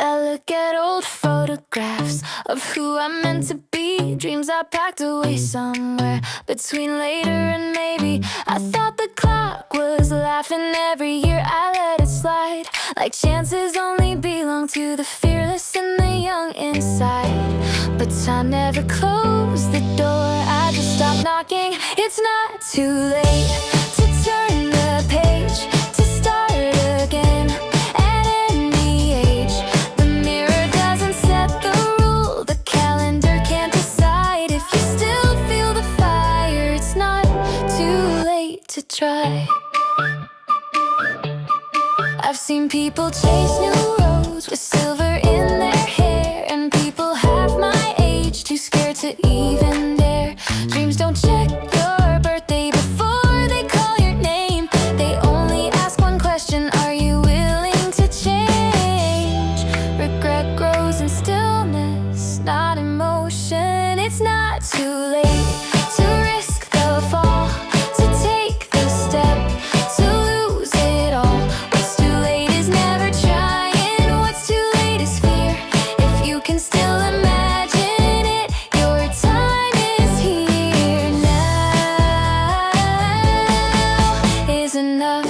I look at old photographs of who I'm meant to be, dreams I packed away somewhere between later and maybe. I thought the clock was laughing every year I let it slide, like chances only belong to the fearless and the young inside. But time never closed the door, I just stopped knocking. It's not too late to turn the page, to start again. At any age, the mirror doesn't set the rule, the calendar can't decide. If you still feel the fire, it's not too late to try. I've seen people chase new roads with silver in their hair, and people half my age too scared to even dare. Dreams don't check your birthday before they call your name. They only ask one question: are you willing to change? Regret grows in stillness, not emotion. It's not too late to risk the fall, to take the step, to lose it all. What's too late is never trying. What's too late is fear. If you can still imagine it, your time is here. Now is enough.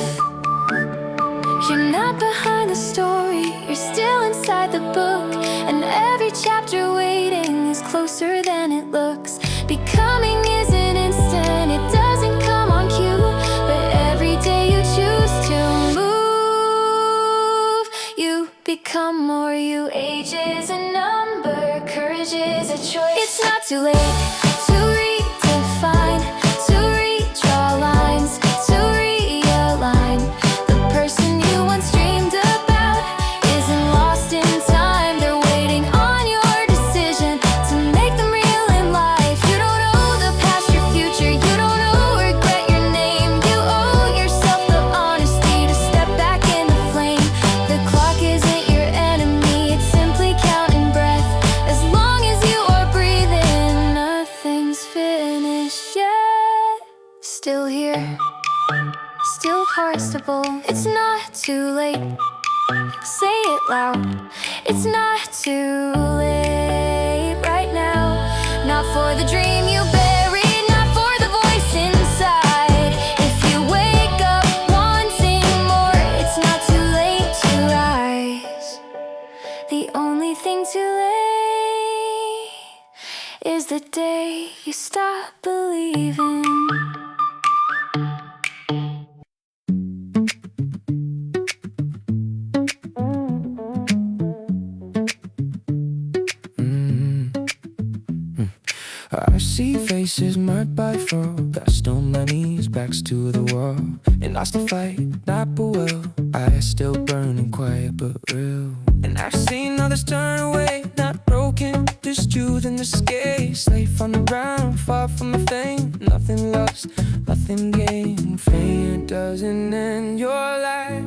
You're not behind the story, you're still inside the book, and every chapter waiting is closer than it looks. Becoming isn't instant, it doesn't come on cue, but every day you choose to move, you become more. You. Age is a number, courage is a choice. It's not too late to redefine, to redraw lines, to realign. The person you once dreamed about isn't lost in time. They're waiting on your decision to make them real in life. You don't owe the past your future, you don't owe regret your name. You owe yourself the honesty to step back in the flame. The clock isn't your enemy, it's simply counting breath. As long as you are breathing, nothing's finished yet. Still here, still possible. It's not too late. Say it loud. It's not too late right now. Not for the dream you buried, not for the voice inside. If you wake up wanting more, it's not too late to rise. The only thing too late is the day you stop believing. I see faces marked by fraud, past on my knees, backs to the wall. And lost the fight, not but well. I still burning quiet but real. And I've seen others turn away, not broken, just choosing to escape. Safe on the ground, far from the fame. Nothing lost, nothing gained. Fear doesn't end your life.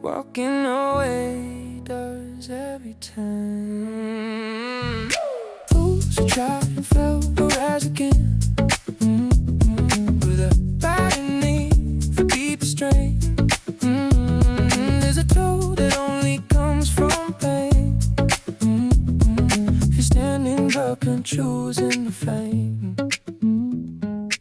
Walking away does every time. Fools who try and fail will rise again. With a bad need for deeper strain. There's a toll that only comes from pain. If you're standing up and choosing the flame.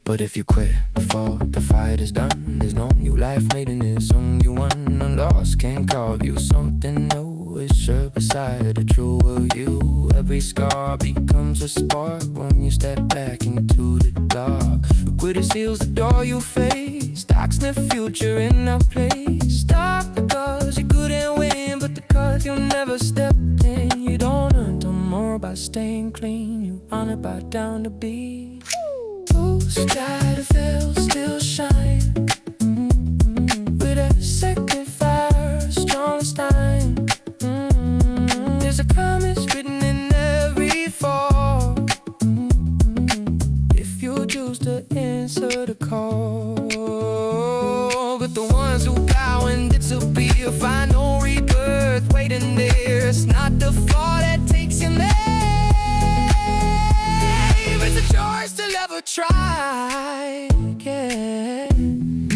But if you quit before the fight is done, there's no new life made in this song you won. A loss can't carve you something new. It's sure beside the true of you. Every scar becomes a spark when you step back into the dark. Quitter seals the door you face. Stocks the future in our place. Stop because you couldn't win, but the cut you never stepped in. You don't earn no more by staying clean. You honor by down to be. Those who try to fail still shine. With a second fire, strongest time. There's a promise written in every fall. If you choose to answer the call. But the ones who bow and disappear find no rebirth waiting there. It's not the fall that takes you there. It's a choice to never try again.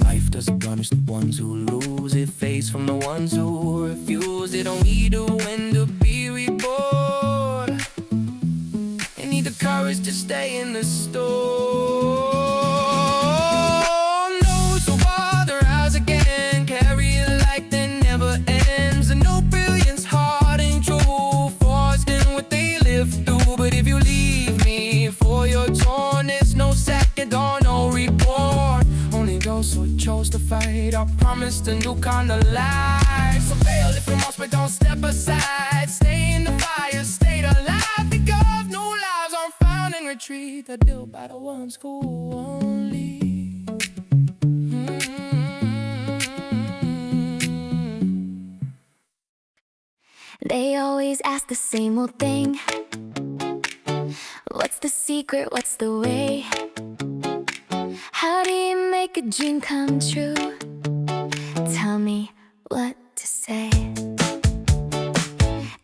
Life doesn't punish the ones who lose. It fades from the ones who refuse. they don't need to win to be reborn. They need the courage to stay in the storm. No, so father rise again, carry a light that never ends. And no brilliance, heart ain't true, forced in what they live through. But if you leave me for your torn, there's no second or no reborn. Only those who chose to fight are promised a new kind of life. So fail if you must, but don't step aside. Stay in the fire, stay alive, because new lives aren't found in retreat. They're built by the ones who won't leave. They always ask the same old thing. What's the secret? What's the way? How do you make a dream come true? Tell me what to say.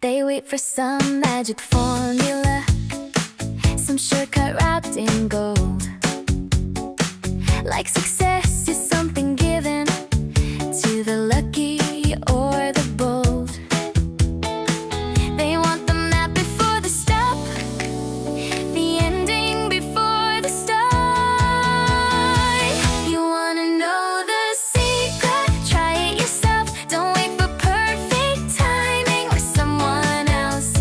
They wait for some magic formula, some shortcut wrapped in gold. Like success is something given to the lucky or the bold. They want the map before the stop, the ending before the start. You wanna know the secret? Try it yourself. Don't wait for perfect timing or someone else.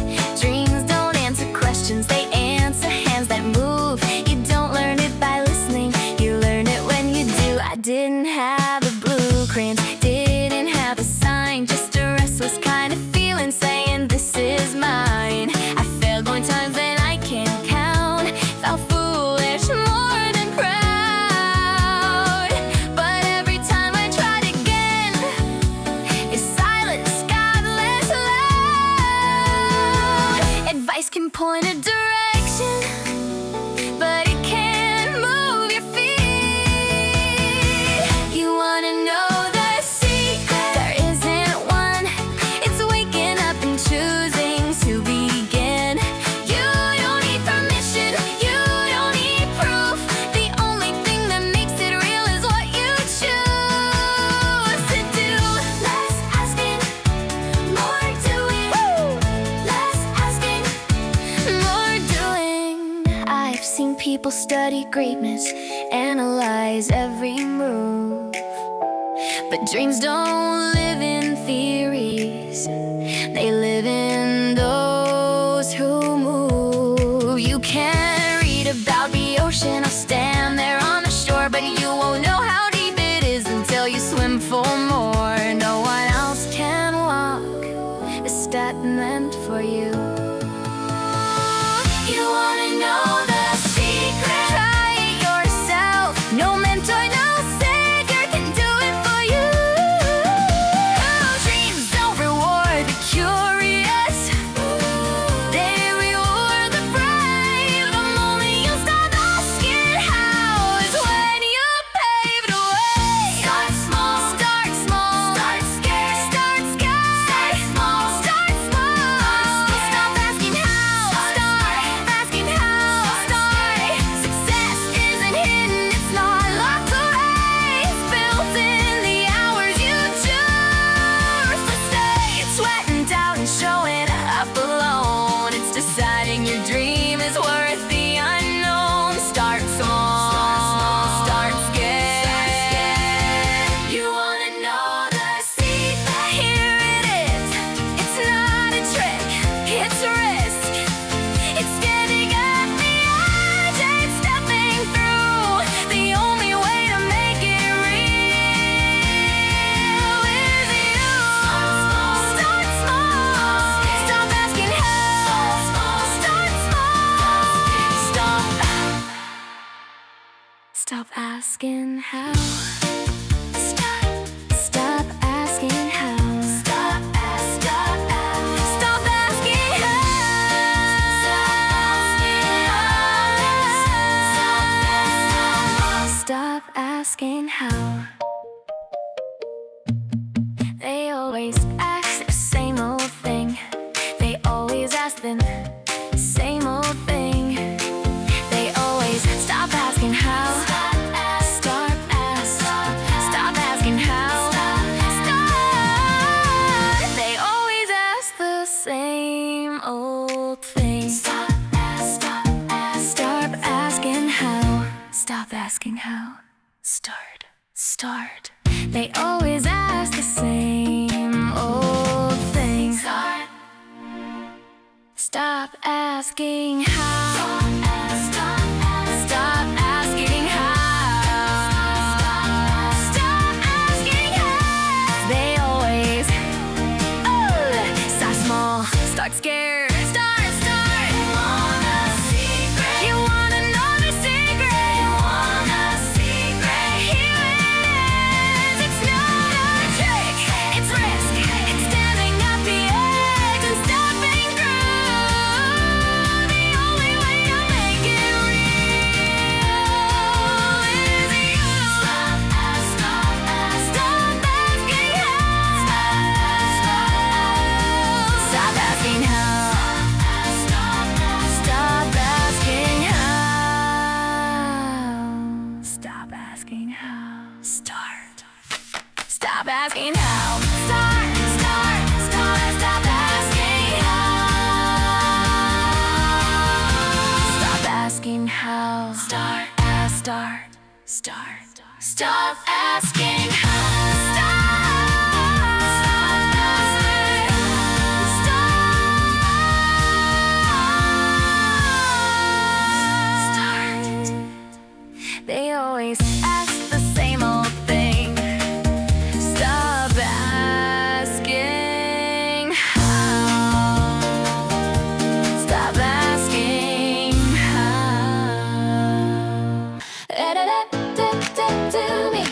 Dreams don't answer questions, they answer hands that move. You don't learn it by listening, you learn it when you do. I didn't have a blueprint, didn't have a sign, just a restless kind of feeling saying this is mine. I failed more times than I can count, felt foolish more than proud. But every time I tried again, your silence got less loud. Advice can point a direction, but it can't move your feet. You wanna know the secret? There isn't one. It's waking up and choosing to begin. You don't need permission, you don't need proof. The only thing that makes it real is what you choose to do. Less asking, more doing. Less asking, more doing. I've seen people study greatness, analyze every move. But dreams don't live in theories, they live in those who move. You can read about the ocean or stand there on the shore, but you won't know how deep it is until you swim for more. No one else can walk the step meant for you. You wanna know the secret? Try it yourself. No mentor, no savior can do it for you. Dreams don't reward the curious, they reward the brave. The moment you stop asking how is when you pave the way. Start small, start small, start scared, start scared. Start small, start small. Stop asking how, start asking how. Start. Success isn't hidden, it's not locked away. It's built in the hours you choose to stay. It's sweating out and showing up alone. It's deciding your dream is worth the unknown. Start small, start scared. You wanna know the secret? Here it is. It's not a trick, it's a risk. It's getting at the edge and stepping through. The only way to make it real is you. Start small. Stop asking how. Start small. Stop asking how. Stop asking how. Stop asking how. Stop asking how. They always ask the same old thing. They always ask the same old thing. They always stop asking how. Start asking. same old thing. Stop asking how. Stop asking how. Start. They always ask the same old thing. Stop asking how. Stop asking how. Stop asking how. They always start small, start scared. Start. You want a secret? You wanna know the secret? You want a secret? Here it is. It's not a trick. It's risk. It's standing at the edge and stepping through. The only way to make it real is you. Stop asking how. Stop asking how. Stop asking how. Stop asking how. Start. Stop asking how. Start. Stop asking how. Stop asking how. Start. Stop asking how. Start. They always ask the same old thing. Stop asking how. Stop asking how. Do me.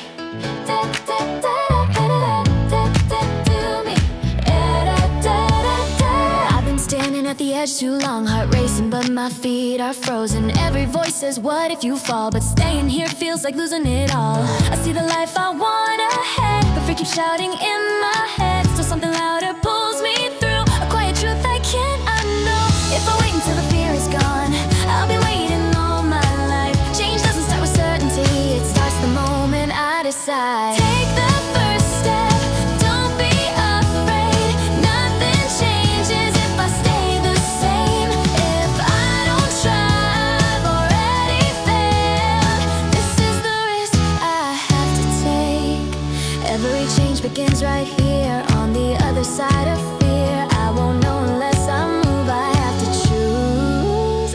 I've been standing at the edge too long, heart racing, but my feet are frozen. Every voice says, what if you fall? But staying here feels like losing it all. I see the life I want ahead, but fear keeps shouting in my head. Still something louder pulls me through, a quiet truth I can't unknow. If I wait until the fear is gone, I'll be waiting all my life. Change doesn't start with certainty, it starts the moment I decide. Take the first step, don't be afraid. Nothing changes if I stay the same. If I don't try, I've already failed. This is the risk I have to take. Every change begins right here on the other side of fear. I won't know unless I move. I have to choose.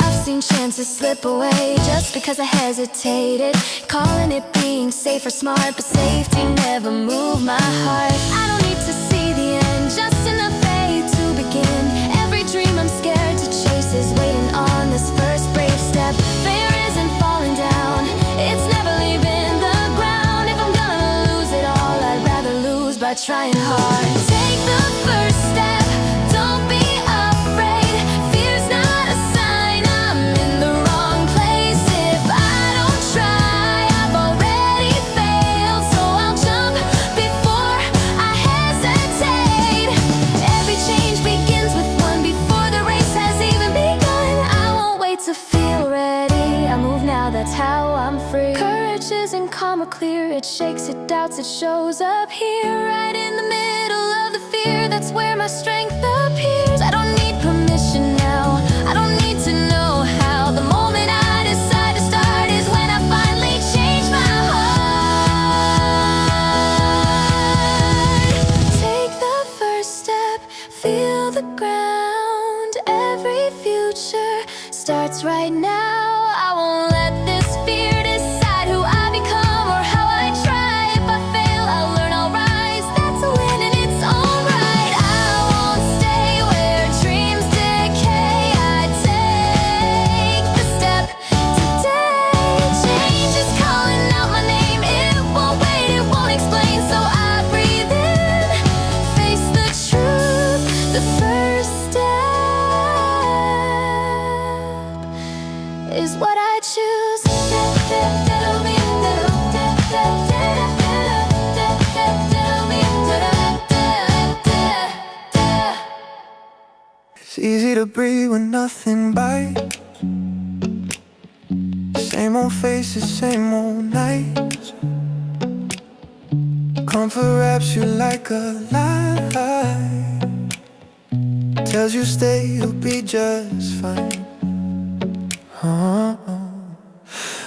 I've seen chances slip away just because I hesitated, calling it being safe or smart, but safety never moved my heart. I don't need to see the end, just enough faith to begin. Every dream I'm scared to chase is waiting on this first brave step. Fear isn't falling down, it's never leaving the ground. If I'm gonna lose it all, I'd rather lose by trying hard. Take the first step, don't be afraid. Fear's not a sign I'm in the wrong place. If I don't try, I've already failed. So I'll jump before I hesitate. Every change begins with one before the race has even begun. I won't wait to feel ready, I move now, that's how I'm free. Courage isn't calm or clear, it shakes, it doubts, it shows up here. Right in the middle of the fear, that's where my strength appears. I don't need permission now, I don't need to know how. The moment I decide to start is when I finally change my heart. Take the first step, feel the ground. Every future starts right now. I won't let this fear decide who I become or how I try. If I fail, I'll learn, I'll rise. That's a win in its own right. I won't stay where dreams decay. I take the step today. Change is calling out my name. It won't wait, it won't explain. So I breathe in, face the truth. The first step is what I choose. It's easy to breathe when nothing bites. Same old faces, same old nights. Comfort wraps you like a lie, tells you stay, you'll be just fine.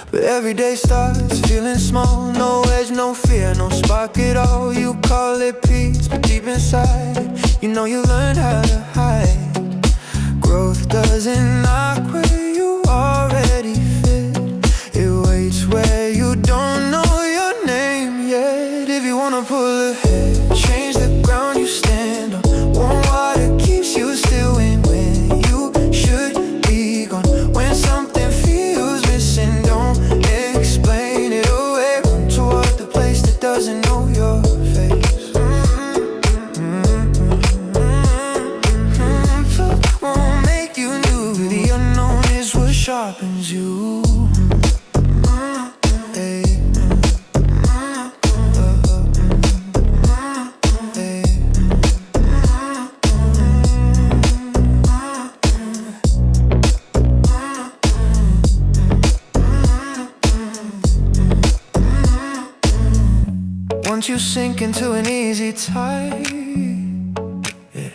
But every day starts feeling small. No edge, no fear, no spark at all. You call it peace, but deep inside you know you learned how to hide. Growth doesn't knock where you already fit. It waits where you don't know your name yet. If you wanna pull ahead, change the ground you stand on. Warm water keeps you still when you should be gone. When something feels missing, don't explain it away. Run toward the place that doesn't know your face. But won't make you new. The unknown is what sharpens you. Once you sink into an easy tide, yeah,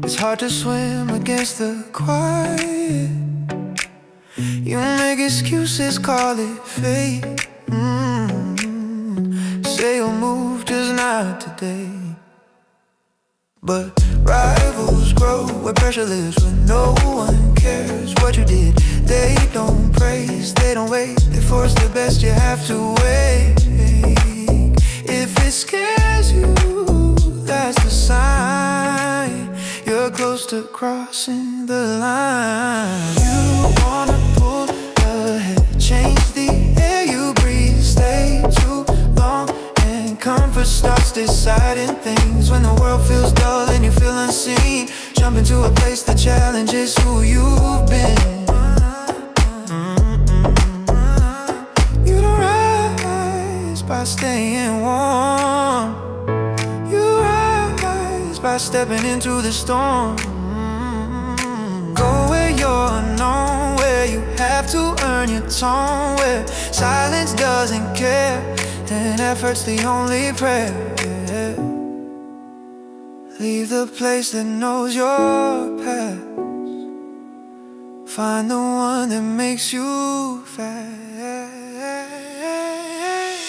it's hard to swim against the quiet. You make excuses, call it fate. Say you'll move, just not today. But rivals grow where pressure lives, when no one cares what you did. They don't praise, they don't wait, they force the best, you have to wait. If it scares you, that's the sign you're close to crossing the line. You wanna pull ahead, change the air you breathe. Stay too long and comfort starts deciding things. When the world feels dull and you feel unseen, jump into a place that challenges who you've been. You don't rise by staying warm, you rise by stepping into the storm. Go where you're known, where you have to earn your tone, where silence doesn't care and effort's the only prayer. Leave the place that knows your past, find the one that makes you fast.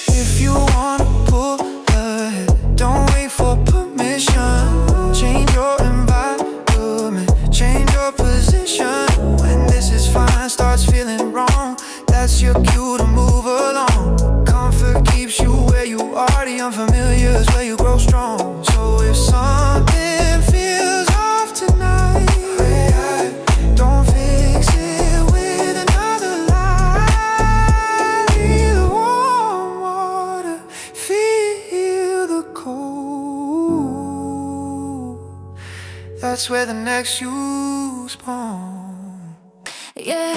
If you wanna pull ahead, don't wait for permission. Change your environment, change your position. When this is fine starts feeling wrong, that's your cue to move along. Comfort keeps you where you are, the unfamiliar is where you grow strong. So if something feels off tonight, don't fix it with another lie. Leave the warm water, feel the cold. That's where the next you spawn. Yeah,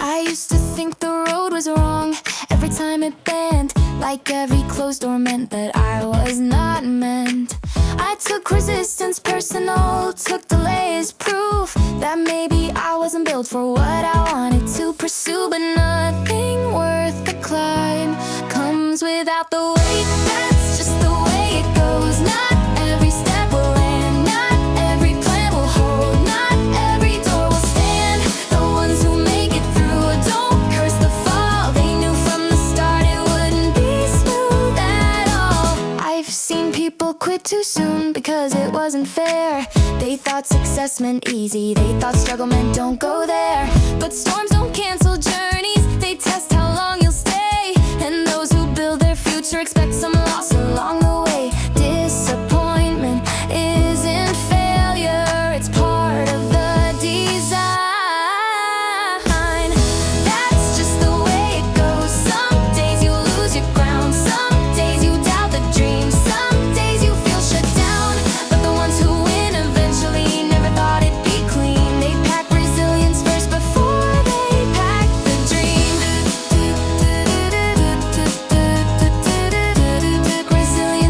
I used to think the road was wrong every time it bent, like every closed door meant that I was not meant. I took resistance personal, took delay as proof that maybe I wasn't built for what I wanted to pursue. But nothing worth the climb comes without the weight. That's just the way it goes. Not every step will land, not every plan will hold, not every door will stand. The ones who make it through don't curse the fall. They knew from the start it wouldn't be smooth at all. I've seen people quit too soon because it wasn't fair. They thought success meant easy, they thought struggle meant don't go there. But storms don't cancel journeys, they test how long you'll stay. And those who build their future expect some loss along the way. Disappointment isn't failure, it's part of the design. That's just the way it goes. Some days you lose your ground, some days you doubt the dream, some days you feel shut down. But the ones who win eventually never thought it'd be clean. They pack resilience first before they pack the dream. Resilience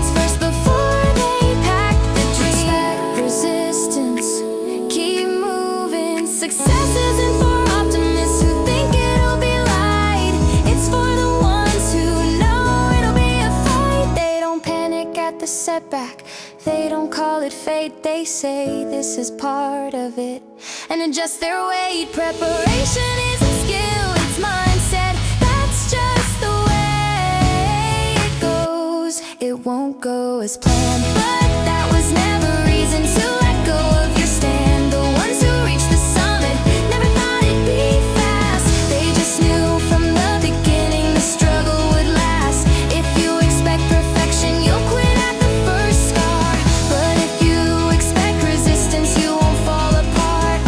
call it fate. They say this is part of it and adjust their weight. Preparation isn't skill, it's mindset. That's just the way it goes. It won't go as planned, but that was never reason to let go of your stand. The ones who reach the summit never thought it'd be fast. They just knew from the beginning the struggle would last. If you expect perfection, you'll quit at the first start. But if you expect resistance, you won't fall apart.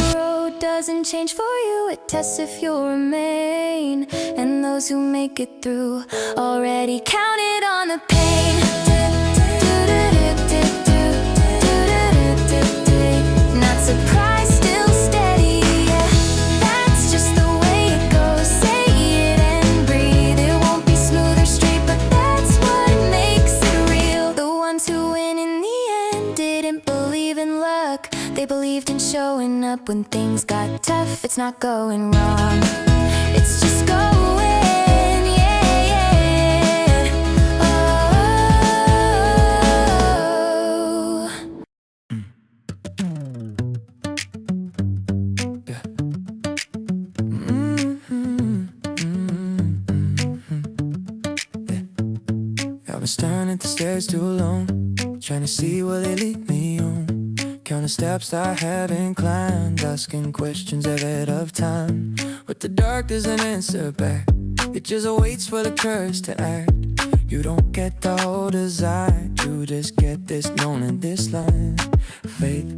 The road doesn't change for you, it tests if you'll remain. And those who make it through already counted on the pain. Not surprised, still steady, yeah. That's just the way it goes. Say it and breathe. It won't be smooth or straight, but that's what makes it real. The ones who win in the end didn't believe in luck. They believed in showing up when things got tough. It's not going wrong, it's just going. I've been staring at the stairs too long, trying to see where they lead me on. Counting steps I haven't climbed, asking questions ahead of time. But the dark doesn't answer back, it just waits for the courage to act. You don't get the whole design, you just get this known in this line. Faith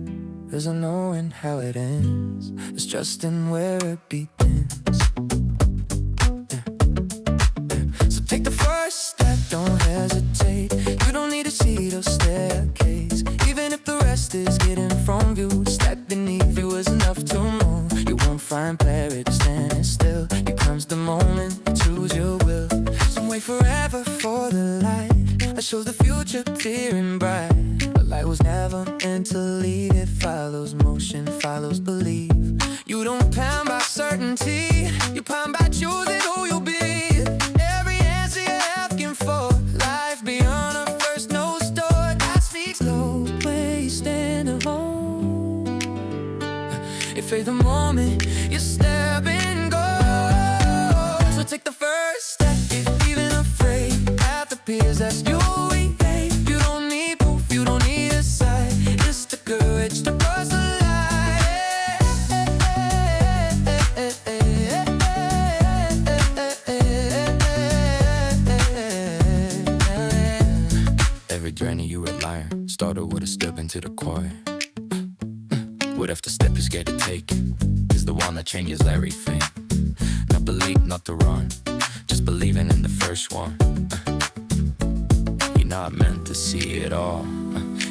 doesn't knowing how it ends, it's trusting where it begins. So take the first step, don't hesitate. You don't need a seat or staircase. Even if the rest is getting from view, step beneath you is enough to move. You won't find clarity standing still. Here comes the moment, choose your will. Some wait forever for the light that shows the future clear and bright. But light was never meant to lead, it follows motion, follows belief. You don't plan by certainty, you plan by choosing who you'll be. Every answer you're asking for, life beyond a first nose door. God speaks low, where you stand alone. If faith the moment you step and go. So take the first step, if even afraid. At the peers, that's you we hate. You don't need proof, you don't need a sight. Just the courage to cross the line. Every journey you rely on started with a step into the choir. What if the step you're scared to take is the one that changes everything? Not believe, not to run, just believing in the first one. You're not meant to see it all,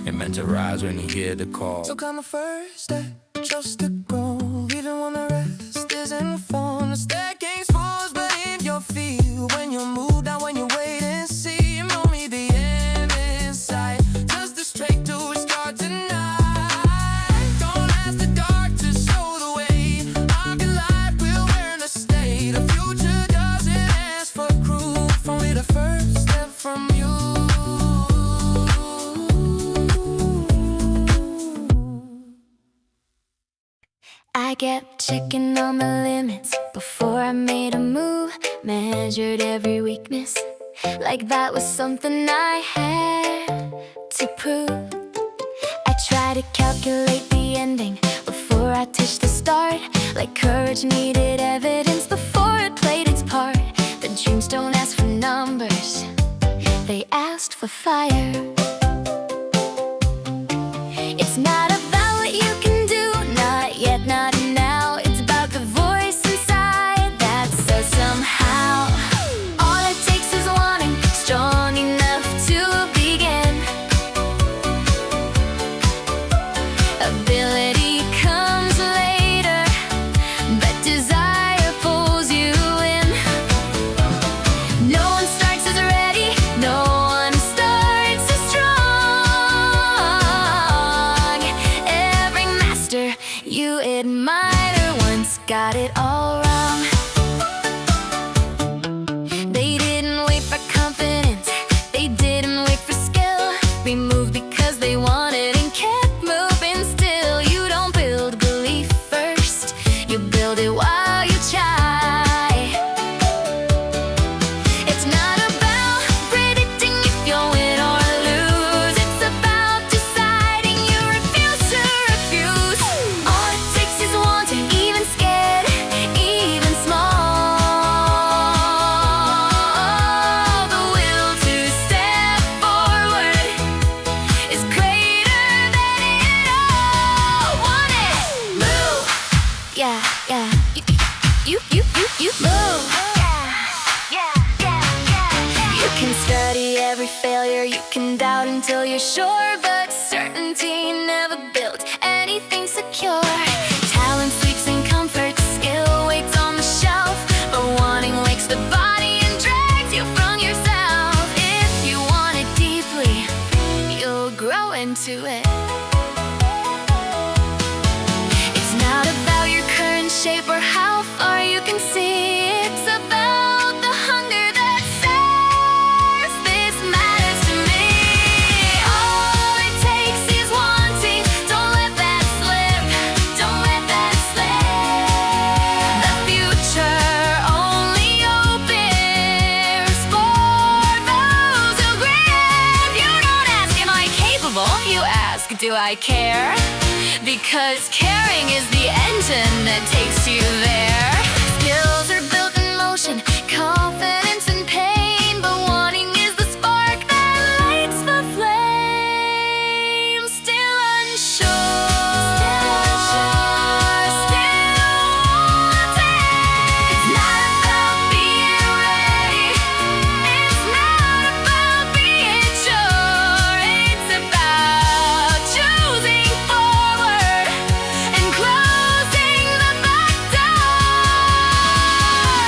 you're meant to rise when you hear the call. So come a first step, just to go. Even when the rest isn't fun, the staircase falls beneath your feet. When you move down, when you wait and see, you know me, the end in sight. Just the straight to start tonight. Don't ask the dark to show the way. Our light will earn a stay. The future doesn't ask for proof, only the first step from you. I kept checking on the limits before I made a move. Measured every weakness like that was something I had to prove. I tried to calculate the ending before I touched the start. Like courage needed evidence before it played its part. The dreams don't ask for numbers, they asked for fire. It's not about what you can do, not yet, not now. It's about the voice inside that says somehow. All it takes is wanting, strong enough to begin. Ability comes later, but desire pulls you in. No one starts as ready, no one starts as can doubt until you're sure, but certainty never built anything secure. Talent sleeps in comfort, skill waits on the shelf, but wanting wakes the body and drags you from yourself. If you want it deeply, you'll grow into it. It's not about your current shape or how far you can see. It's about the hunger that says this matters to me. All it takes is wanting. Don't let that slip. Don't let that slip. The future only opens for those who grip. You don't ask, am I capable? You ask, do I care? Because caring is the engine that takes you there. Skills are built in motion, confidence in pain, but wanting is the spark that lights the flame. Still unsure, still wanting. It's not about being ready, it's not about being sure. It's about choosing forward and closing the back door.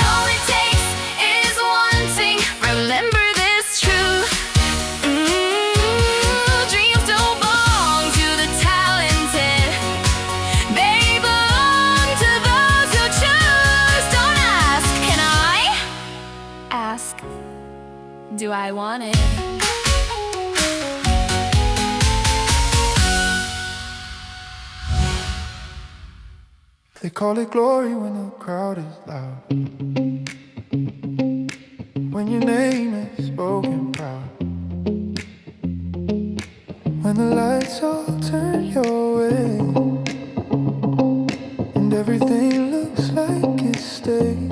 All it takes is wanting. Remember this truth. Dreams don't belong to the talented. They belong to those who choose. Don't ask, can I? Ask, do I want it? They call it glory when the crowd is loud, when your name is spoken proud, when the lights all turn your way, and everything looks like it's stayed.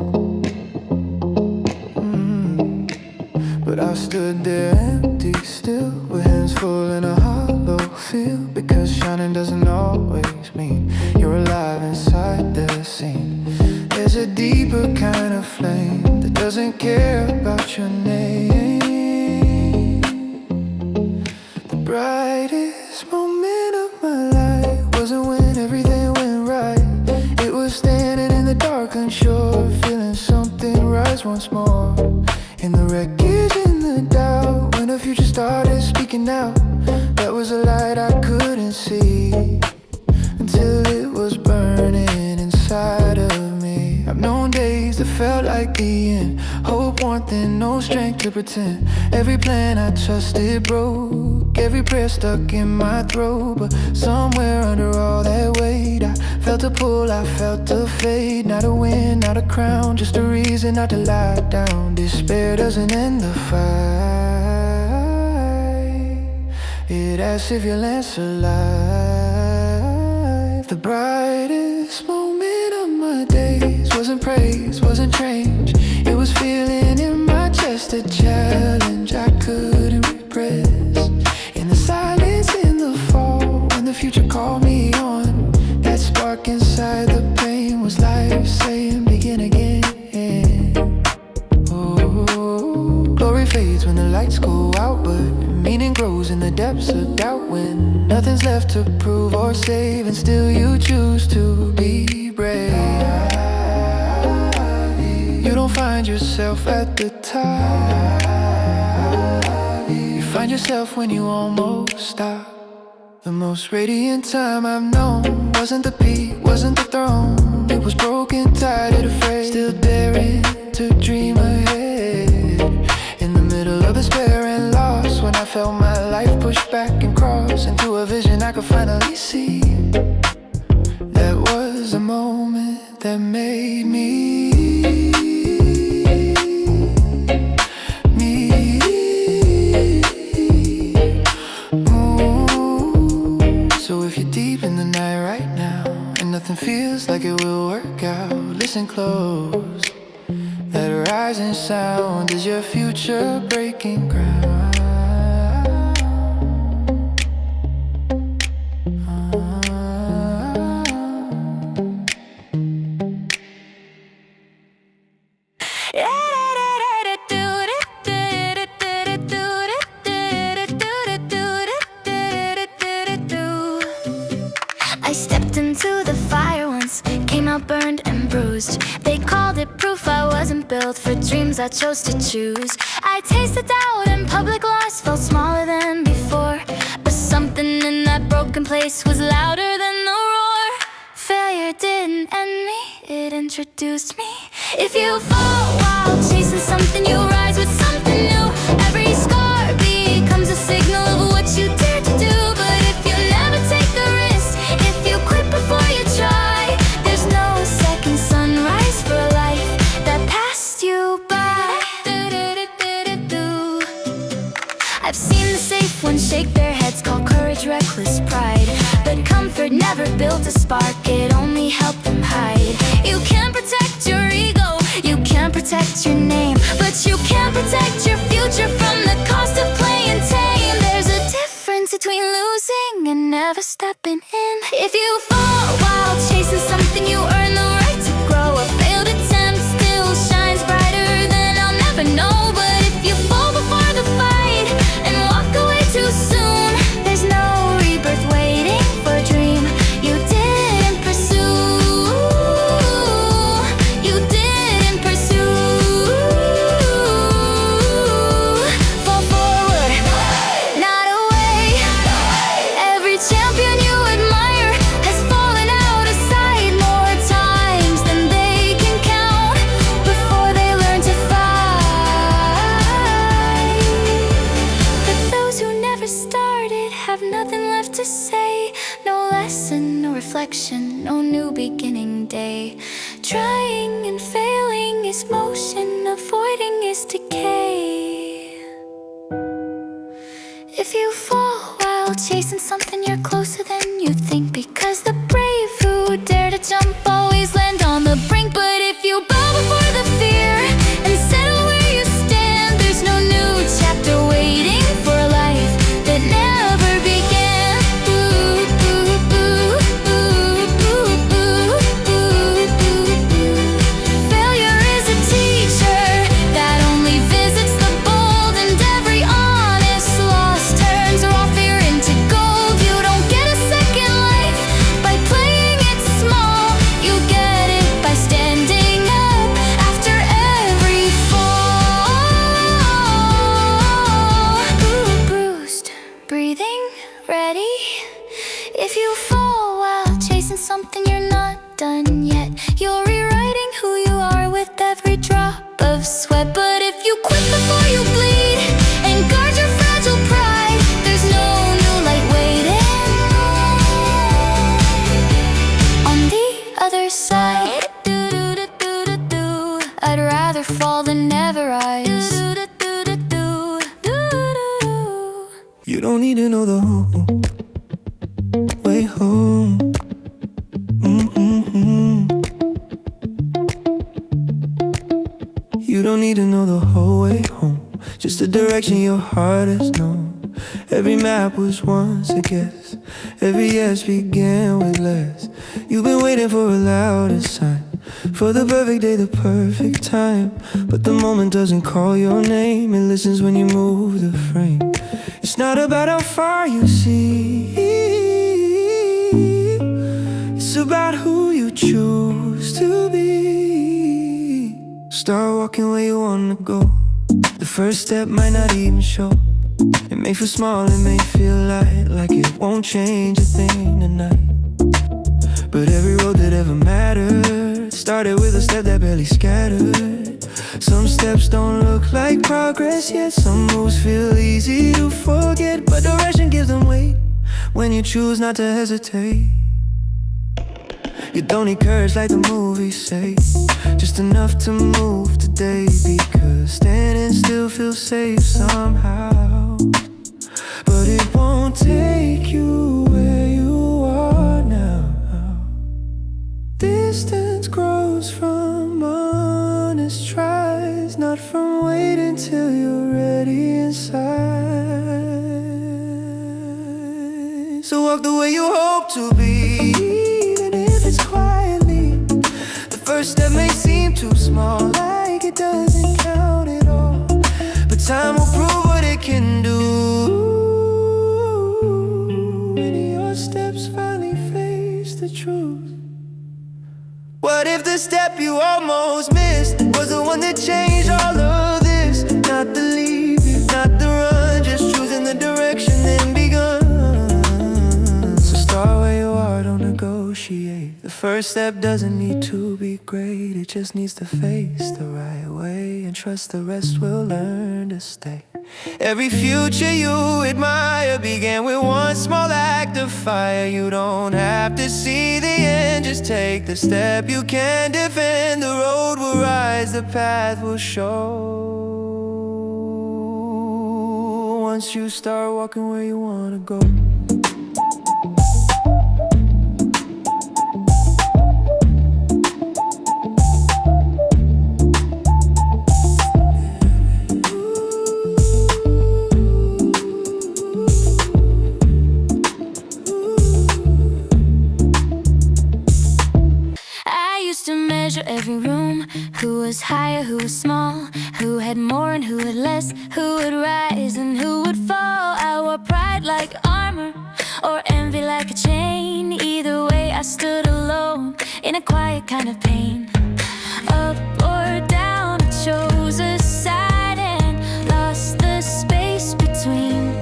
But I stood there empty still, with hands full in a hollow feel, because shining doesn't always mean you're alive inside the scene. There's a deeper kind of flame that doesn't care about your name. The brightest moment of my life wasn't when everything went right. It was standing in the dark, unsure, feeling something rise once more. In the wreckage, in the doubt, when the future started speaking out, that was a light I couldn't see until it was burning inside of me. I've known days that felt like the end, hope, warmth, and no strength to pretend. Every plan I trusted broke, every prayer stuck in my throat. But somewhere under all that weight, I felt a pull, I felt a fade. Not a win, not a crown, just a reason not to lie down. Despair doesn't end the fight, it asks if you'll answer life. The brightest moment of my days wasn't praise, wasn't change. It was feeling in my chest, a challenge I couldn't repress. In the silence, in the fall, when the future called me on, that spark inside the pain was life saying begin again. Oh, glory fades when the lights go out, but meaning grows in the depths of doubt, when nothing's left to prove or save, and still you choose to be brave. You don't find yourself at the top, you find yourself when you almost stop. The most radiant time I've known wasn't the peak, wasn't the throne. It was broken, tired, afraid, still daring to dream ahead. In the middle of despair and loss, when I felt my life pushed back and cross into a vision I could finally see, that was a moment that made me. So if you're deep in the night right now, and nothing feels like it will work out, listen close. That rising sound is your future breaking ground. bruised. They called it proof I wasn't built for dreams I chose to choose. I tasted doubt and public loss felt smaller than before, but something in that broken place was louder than the roar. Failure didn't end me, it introduced me. If you fall while chasing something, you rise with something new. Every scar becomes a signal of what you dare to do. But if you never take the risk, if you quit before you try, there's no second sunrise for a life that passed you by. I've seen the safe ones shake their heads, call courage reckless pride. But comfort never built a spark, it only helped them hide. You can't protect your ego, you can't protect your name, but you can protect your future from the cost of playing tame. There's a difference between losing and never stepping in. If you fall while chasing something, you earn the right to grow. A failed attempt still shines brighter than I'll never know. But if you fall before the fight and walk away too soon, there's no rebirth waiting for a dream you didn't pursue. You didn't pursue. Fall forward, not away. Every champion you admire has fallen out of sight more times than they can count before they learn to fight. But those who never started have nothing left to say. No lesson, no reflection, no new beginning day. Trying and failing is motion, avoiding is decay. If you fall while chasing something, you're closer than you think, because the brave who dare to jump always land on the brink. But if you bow before the fear and settle where you stand, there's no new chapter waiting for a life that never began. Ooh, ooh, ooh, ooh, ooh, ooh, ooh, ooh. Failure is a teacher that only visits the bold, and every honest loss turns raw fear into gold. You don't get a second life by playing it small, you get it by standing up after every fall. Ooh, bruised, breathing, ready. If you fall while chasing something, you're not done yet. You're rewriting who you are with every drop of sweat. But if you quit before you bleed and guard your fragile pride, there's no new light waiting on the other side. I'd rather fall than never rise. You don't need to know the whole way home. You don't need to know the whole way home, just the direction your heart has known. Every map was once a guess, every yes began with less. You've been waiting for a louder sign, for the perfect day, the perfect time. But the moment doesn't call your name, it listens when you move the frame. It's not about how far you see, it's about who you choose to be. Start walking where you wanna go. The first step might not even show. It may feel small, it may feel light, like it won't change a thing tonight. But every road that ever mattered started with a step that barely scattered. Some steps don't look like progress yet, some moves feel easy to forget, but direction gives them weight when you choose not to hesitate. You don't need courage like the movies say, just enough to move today, because standing still feels safe somehow. But it won't take you where you are now. Distance grows from honest tries, not from waiting till you're ready inside. So walk the way you hope to be, even if it's quietly. The first step may seem too small, like it doesn't count at all, but time will prove what it can do. When your steps finally face the truth, what if the the step you almost missed was the one that changed all of this. Not the leap, not the run, just choosing the direction then begun. So start where you are, don't negotiate. The first step doesn't need to be great, it just needs to face the right way, and trust the rest will learn to stay. Every future you admire began with one small act of fire. You don't have to see the end, just take the step you can defend. The road will rise, the path will show. Once you start walking where you wanna go. Every room, who was higher, who was small, who had more and who had less, who would rise and who would fall. I wore pride like armor, or envy like a chain. Either way I stood alone, in a quiet kind of pain. Up or down, I chose a side and lost the space between.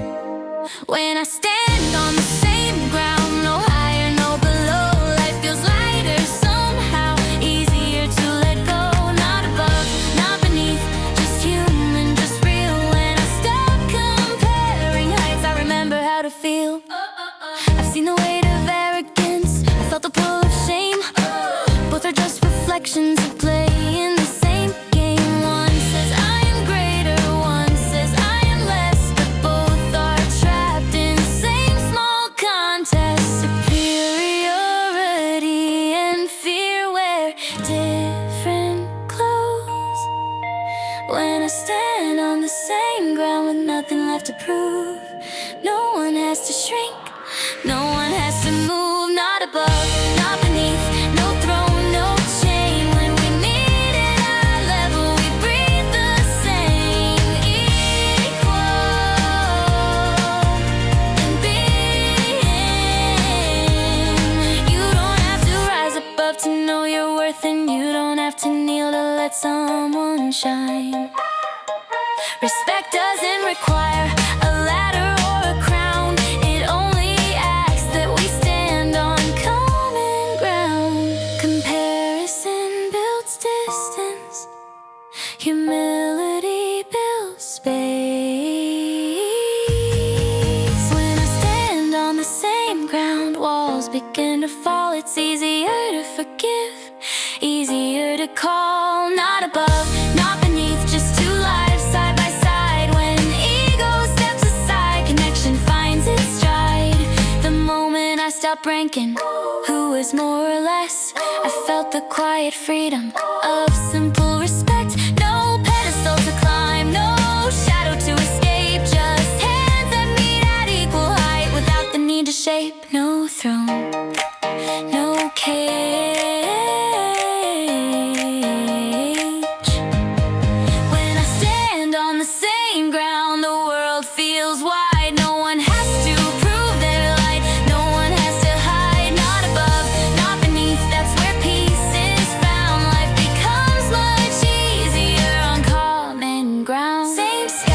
When I stand on the same ground, no higher, no below, life feels lighter somehow, easier to let go. Not above, not beneath, just human, just real. When I stop comparing heights, I remember how to feel. I've seen the weight of arrogance, I felt the pull of shame. Both are just reflections of play in the same game. One says I am greater, one says I am less, but both are trapped in the same small contest. Superiority and fear wear different clothes. When I stand on the same ground with nothing left to prove, no one has to shrink, no one has to move. Not above, not beneath, no throne, no chain. When we meet at our level, we breathe the same. Equal in being. You don't have to rise above to know your worth, and you don't have to kneel to let someone shine. Respect doesn't require a ladder or a crown, it only asks that we stand on common ground. Comparison builds distance, humility builds space. When I stand on the same ground, walls begin to fall. It's easier to forgive, easier to call. Not above, not beneath, just two lives side by side. When ego steps aside, connection finds its stride. The moment I stopped ranking who is more or less, I felt the quiet freedom of simple respect. No pedestal to climb, no shadow to escape, just hands that meet at equal height without the need to shape. No throne, no cage. When I stand on the same ground, the world feels wide. No one has to prove their light, no one has to hide. Not above, not beneath, that's where peace is found. Life becomes much easier on common ground. Same sky,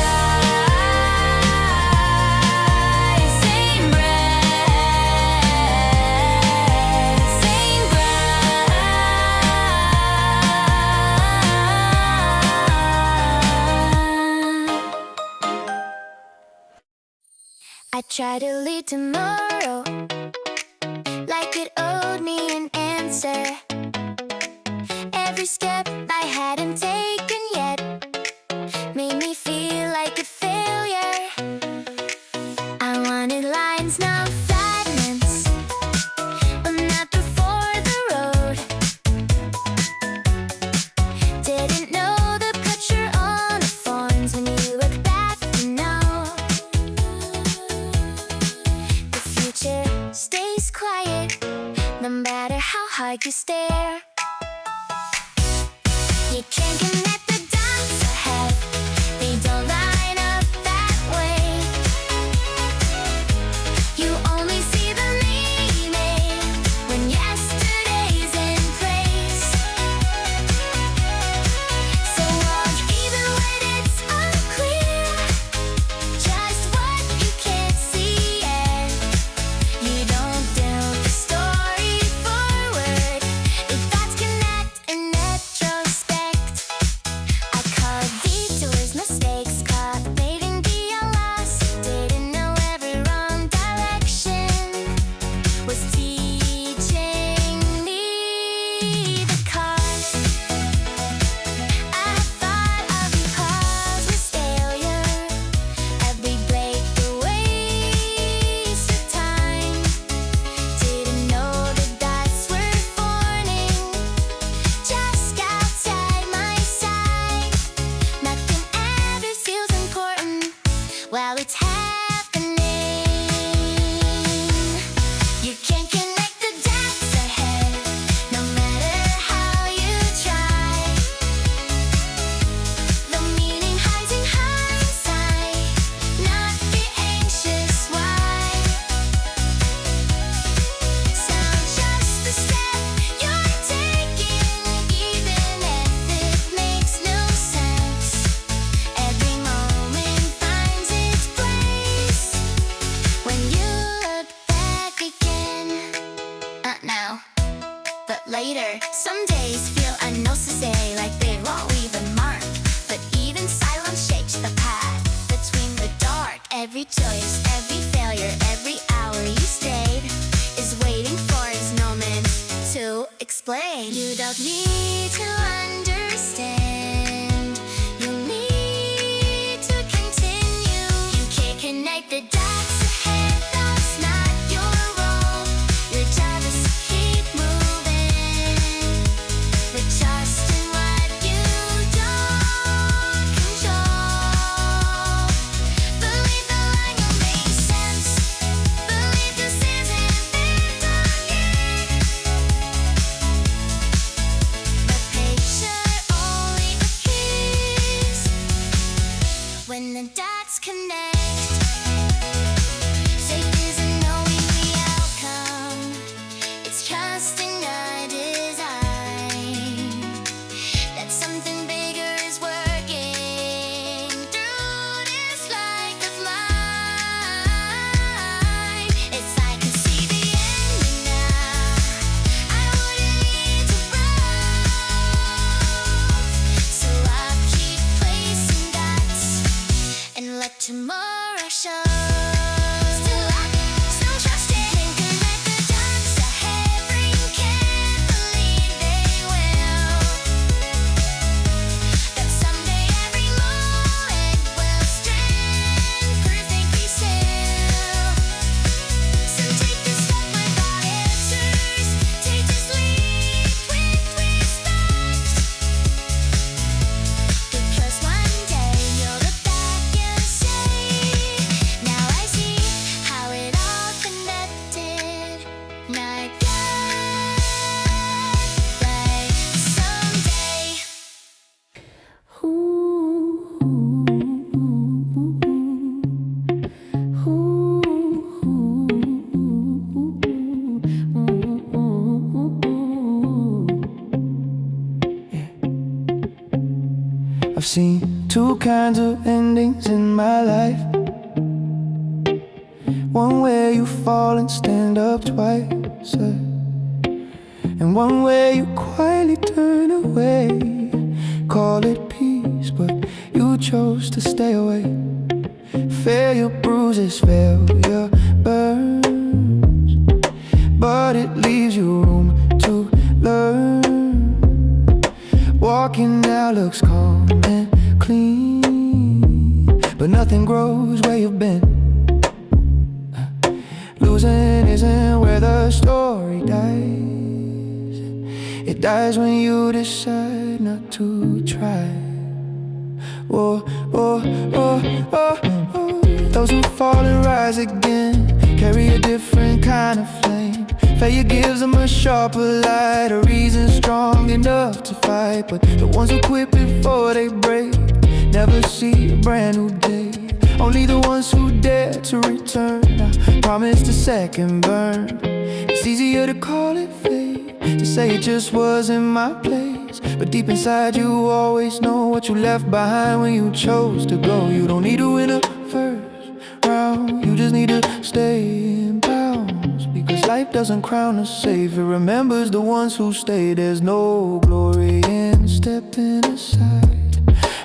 same breath, same ground. I try to lead tomorrow like it owed me an answer. Every step I hadn't taken yet made me feel like a failure. I wanted lines, not fragments, but not before the road. Didn't know the picture on the thorns. When you look back, you know the future stays quiet, no matter how hard you stare. You can't connect the dots ahead, they don't line up that way. You only see the meaning when yesterday's in place. later. Some days feel unnecessary, like they won't leave a mark. But even silence shakes the path between the dark. Every choice, every failure, every hour you stayed is waiting for his moment to explain. You don't need to understand. You need to continue. You can't connect the dots ahead. That's not your role. Your job is to keep moving, but trust in what you don't control. Believe the line will make sense. Believe this isn't done yet. But picture only appears when the dots connect. Safe isn't knowing the outcome. It's trusting the design that something bigger is working through this life of mine. It's like I see the ending now. I wouldn't need to run, so I'll keep placing dots and let tomorrow show. Still trusting and connect the dots ahead. Bring carefully, they will. That someday every moment will strengthen perfectly still. So take this step without answers. Take this leap with respect. Because one day you'll look back and say, now I see how it all connected. Not yet, but someday. I've seen two kinds of endings in my life. One where you fall and stand up twice, and one where you quietly turn away. Call it peace, but you chose to stay away. Failure bruises, failure burns, but it leaves you room to learn. Walking now looks calm and clean, but nothing grows where you've been. Losing isn't where the story dies. It dies when you decide not to try. Whoa, whoa, whoa, whoa, whoa. Those who fall and rise again carry a different kind of flame. Failure gives them a sharper light, a reason strong enough to fight. But the ones who quit before they break never see a brand new day. Only the ones who dare to return are promised a second burn. It's easier to call it fate, to say it just wasn't my place. But deep inside you always know what you left behind when you chose to go. You don't need to win a first round, you just need to stay in bounds. Because life doesn't crown a savior, it remembers the ones who stay. There's no glory in stepping aside,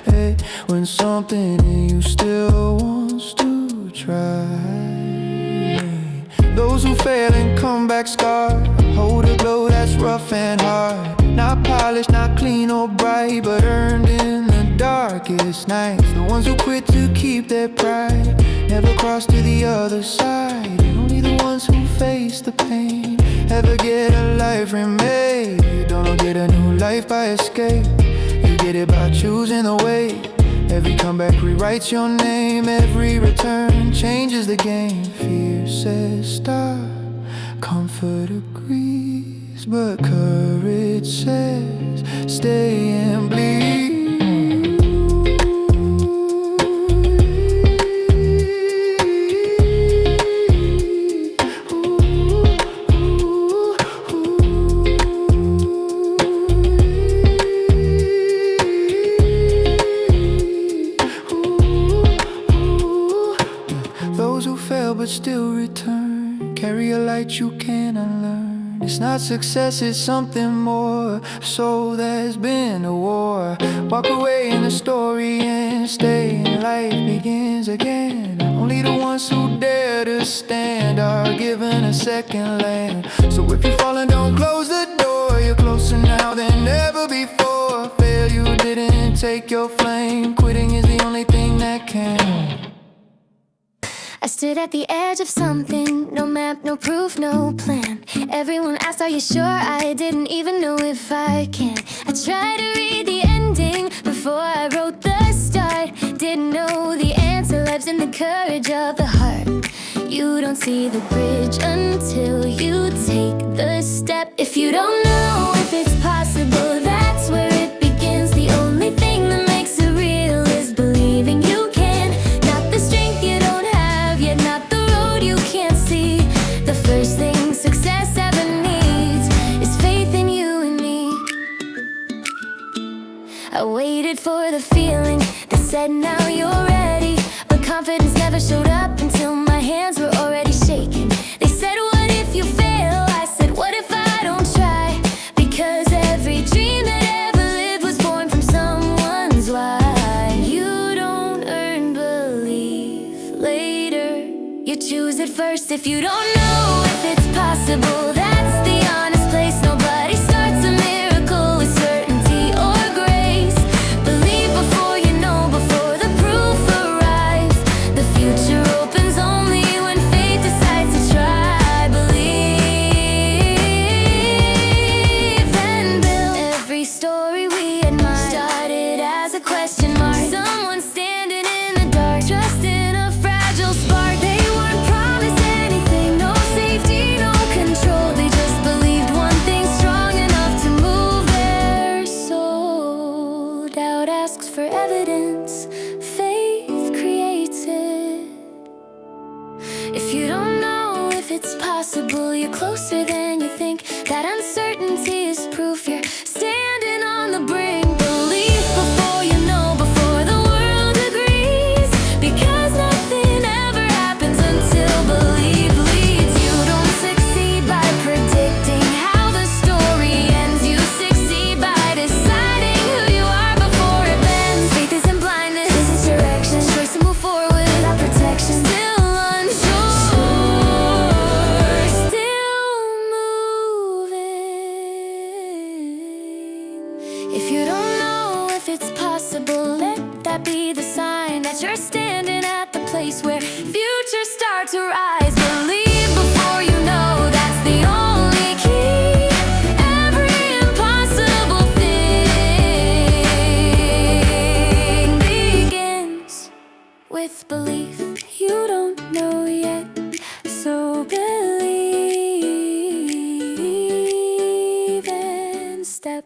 hey, when something in you still wants to try. Those who fail and come back scarred hold a blow that's rough and hard. Not polished, not clean or bright, but earned in the darkest nights. The ones who quit to keep their pride never cross to the other side. And only the ones who face the pain ever get a life remade. You don't get a new life by escape, you get it by choosing the way. Every comeback rewrites your name, every return changes the game. Fear says stop, comfort agrees, but courage says stay and bleed. Those who fail but still return carry a light you can't unlearn. It's not success, it's something more. A soul that's been to war. Walk away in the story and stay, and life begins again. Only the ones who dare to stand are given a second land. So if you're falling, don't close the door. You're closer now than ever before. Failure didn't take your flame. Quitting is the only thing that can. I stood at the edge of something. No map, no proof, no plan. Everyone asked, are you sure? I didn't even know if I can. I tried to read the ending before I wrote the start. Didn't know the answer lives in the courage of the heart. You don't see the bridge until you take the step. If you don't know if it's possible, that's where it begins. The only thing that makes it real is believing you can. Not the strength you don't have yet, not the road you can't see. The first thing success ever needs is faith in you and me. I waited for the feeling that said now you're ready, but confidence never showed up until my hands were already shaking. They said, what if you fail? I said, what if I don't try? Because every dream that ever lived was born from someone's why. You don't earn belief later, you choose it first. If you don't know if it's possible, that's the honest place. Nobody starts a miracle with certainty or grace. Believe before you know, before the proof arrives. The future opens only when faith decides to try. Believe and build. Every story we admire started as a question mark. Someone standing in the dark, trust in a fragile spark. They weren't promised anything, no safety, no control. They just believed one thing strong enough to move their soul. Doubt asks for evidence, faith creates it. If you don't know if it's possible, you're closer than you think. That uncertainty is proof you're standing on the brink. Believe before you know, before the world agrees. Because nothing ever happens until belief leads. You don't succeed by predicting how the story ends. You succeed by deciding who you are before it bends. Faith isn't blindness, it's direction. Choice to move forward without protection. Still unsure, still moving. If you don't know if it's possible, let that be the sign that you're standing at the place where futures start to rise. Believe before you know, that's the only key. Every impossible thing begins with belief. You don't know yet, so believe and step.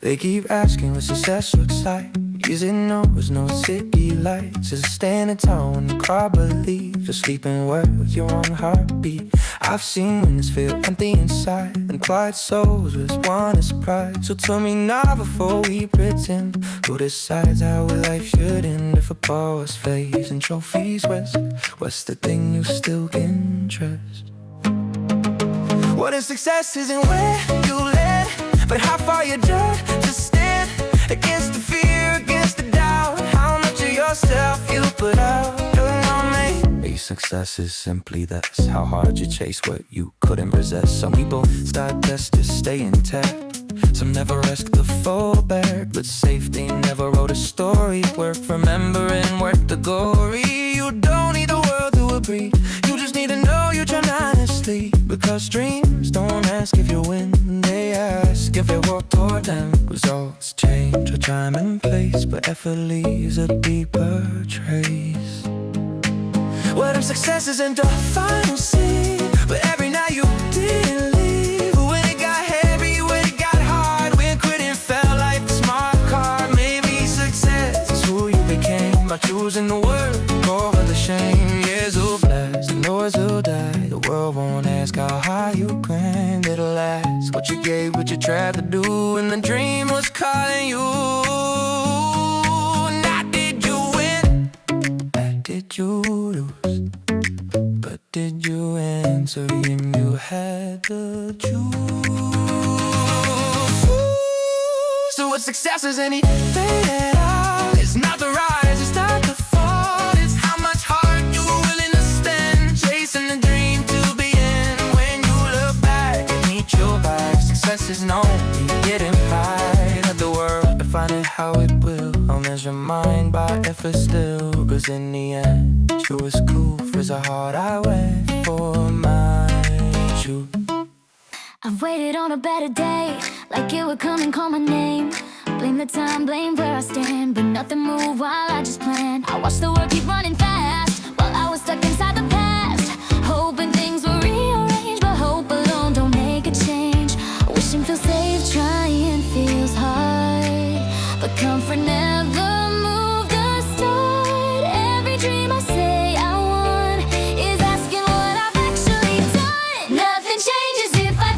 They keep asking what success looks like. Is it no's, no city lights? Is it standing tall when the crowd believes? Or sleeping well with your own heartbeat? I've seen winds feel empty inside, and quiet souls with one is pride. So tell me now before we pretend, who decides how a life should end? If a pause fades and trophies rest, what's the thing you still can trust? What if success isn't where you led, but how far you dare to stand against the fear, against the doubt? How much of yourself you put out? Maybe success is simply this: how hard you chase what you couldn't possess. Some people start just to stay intact, some never risk the full bag, but safety never wrote a story worth remembering, worth the glory. You don't need the world to agree, you just need to know you're trying honestly. Because dreams don't ask if you win, they ask if you work toward them. Results change with time and place, but effort leaves a deeper trace. What if success isn't the final scene, but every night you didn't leave? When it got heavy, when it got hard, when quitting felt like the smart card. Maybe success is who you became by choosing the work over the shame. Years will blast, the noise will die. The world won't ask how high you climbed, it'll ask what you gave, what you tried to do, and the dream was calling you. did you lose? But did you answer him? You had to choose. So what success is any fade out? It's not the rise, it's not the fall. It's how much heart you were willing to spend chasing the dream to be in. When you look back and meet your back, success is known getting pride of the world, defining how it will. I'll measure mine by effort still, cause in the end, you was cool for the heart I went for my truth. I've waited on a better day, like it would come and call my name. Blame the time, blame where I stand, but nothing moved while I just planned. I watched the world keep running fast, while I was stuck inside the past, hoping things would rearrange, but hope alone don't make a change. Wishing feels safe, trying feels hard, but comfort never moved the start. Every dream I say I want is asking what I've actually done. Nothing changes if I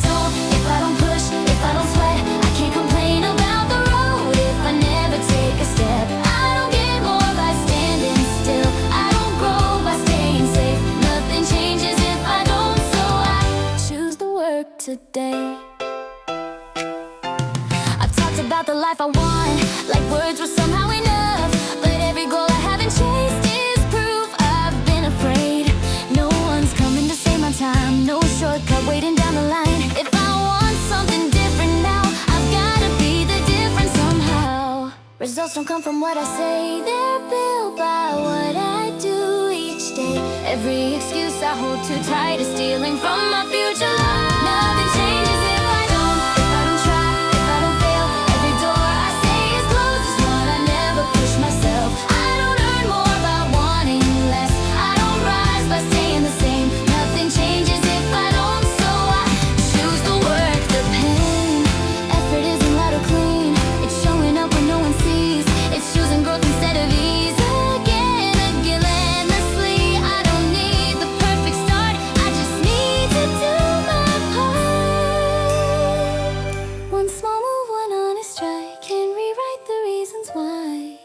don't push, if I don't sweat. I can't complain about the road if I never take a step. I don't get more by standing still, I don't grow by staying safe. Nothing changes if I don't, so I choose the work today. I've talked about the life I want, like words were somehow enough, but every goal I haven't chased is proof I've been afraid. No one's coming to save my time, no shortcut waiting down the line. If I want something different now, I've gotta be the difference somehow. Results don't come from what I say, they're built by what I do each day. Every excuse I hold too tight is stealing from my future life. Nothing changes if I don't try, if I don't fail. Every door I say is closed is one I never push myself. I don't earn more by wanting less, I don't rise by staying the same. Nothing changes if I don't, so I choose the work, the pain. Effort isn't loud or clean, it's showing up when no one sees. It's choosing growth instead of ease. Again, endlessly. I don't need the perfect start, I just need to do my part. One small move, one honest try can rewrite the reasons why.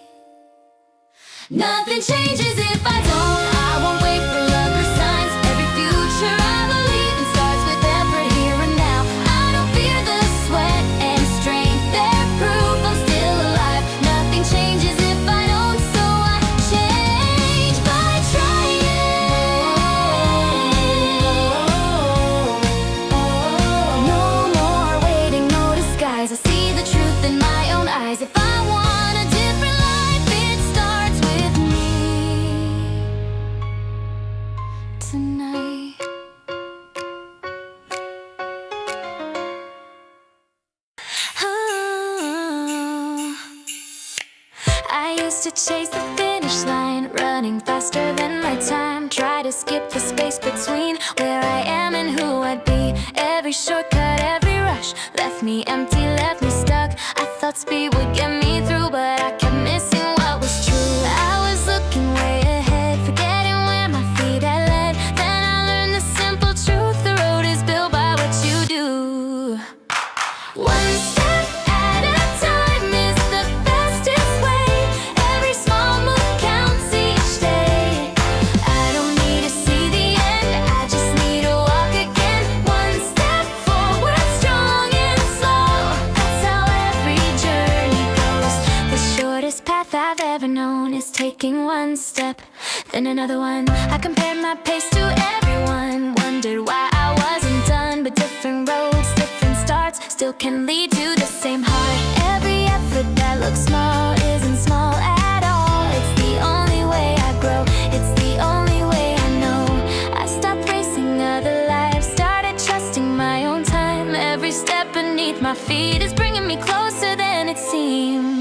Nothing changes if I don't. I won't wait for luck or signs. Every future I believe in starts with effort here and now. I don't fear the sweat and strength, they're proof I'm still alive. Nothing changes if I don't, so I change by trying. No more waiting, no disguise. I see the truth in my own eyes. If I want a different life, it starts with me tonight. I used to chase the finish line, running faster than my time. Try to skip the space between where I am and who I'd be. Every shortcut, every rush left me empty, left me stuck. I thought speed would get me through, but I kept missing what was true. I was looking way ahead, forgetting where my feet had led. Then I learned the simple truth, the road is built by what you do. One step at a time is the fastest way. Every small move counts each day. I don't need to see the end, I just need to walk again. One step forward, strong and slow. That's how every journey goes. The shortest path I've ever known is taking one step, then another one. I compared my pace to everyone, wondered why I wasn't done. But different roads, different starts, still can lead to the same heart. Every effort that looks small isn't small at all. It's the only way I grow, it's the only way I know. I stopped racing other lives, started trusting my own time. Every step beneath my feet is bringing me closer than it seems.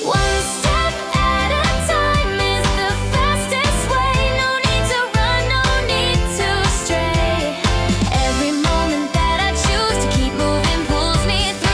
One step at a time is the fastest way. No need to run, no need to stray. Every moment that I choose to keep moving pulls me through.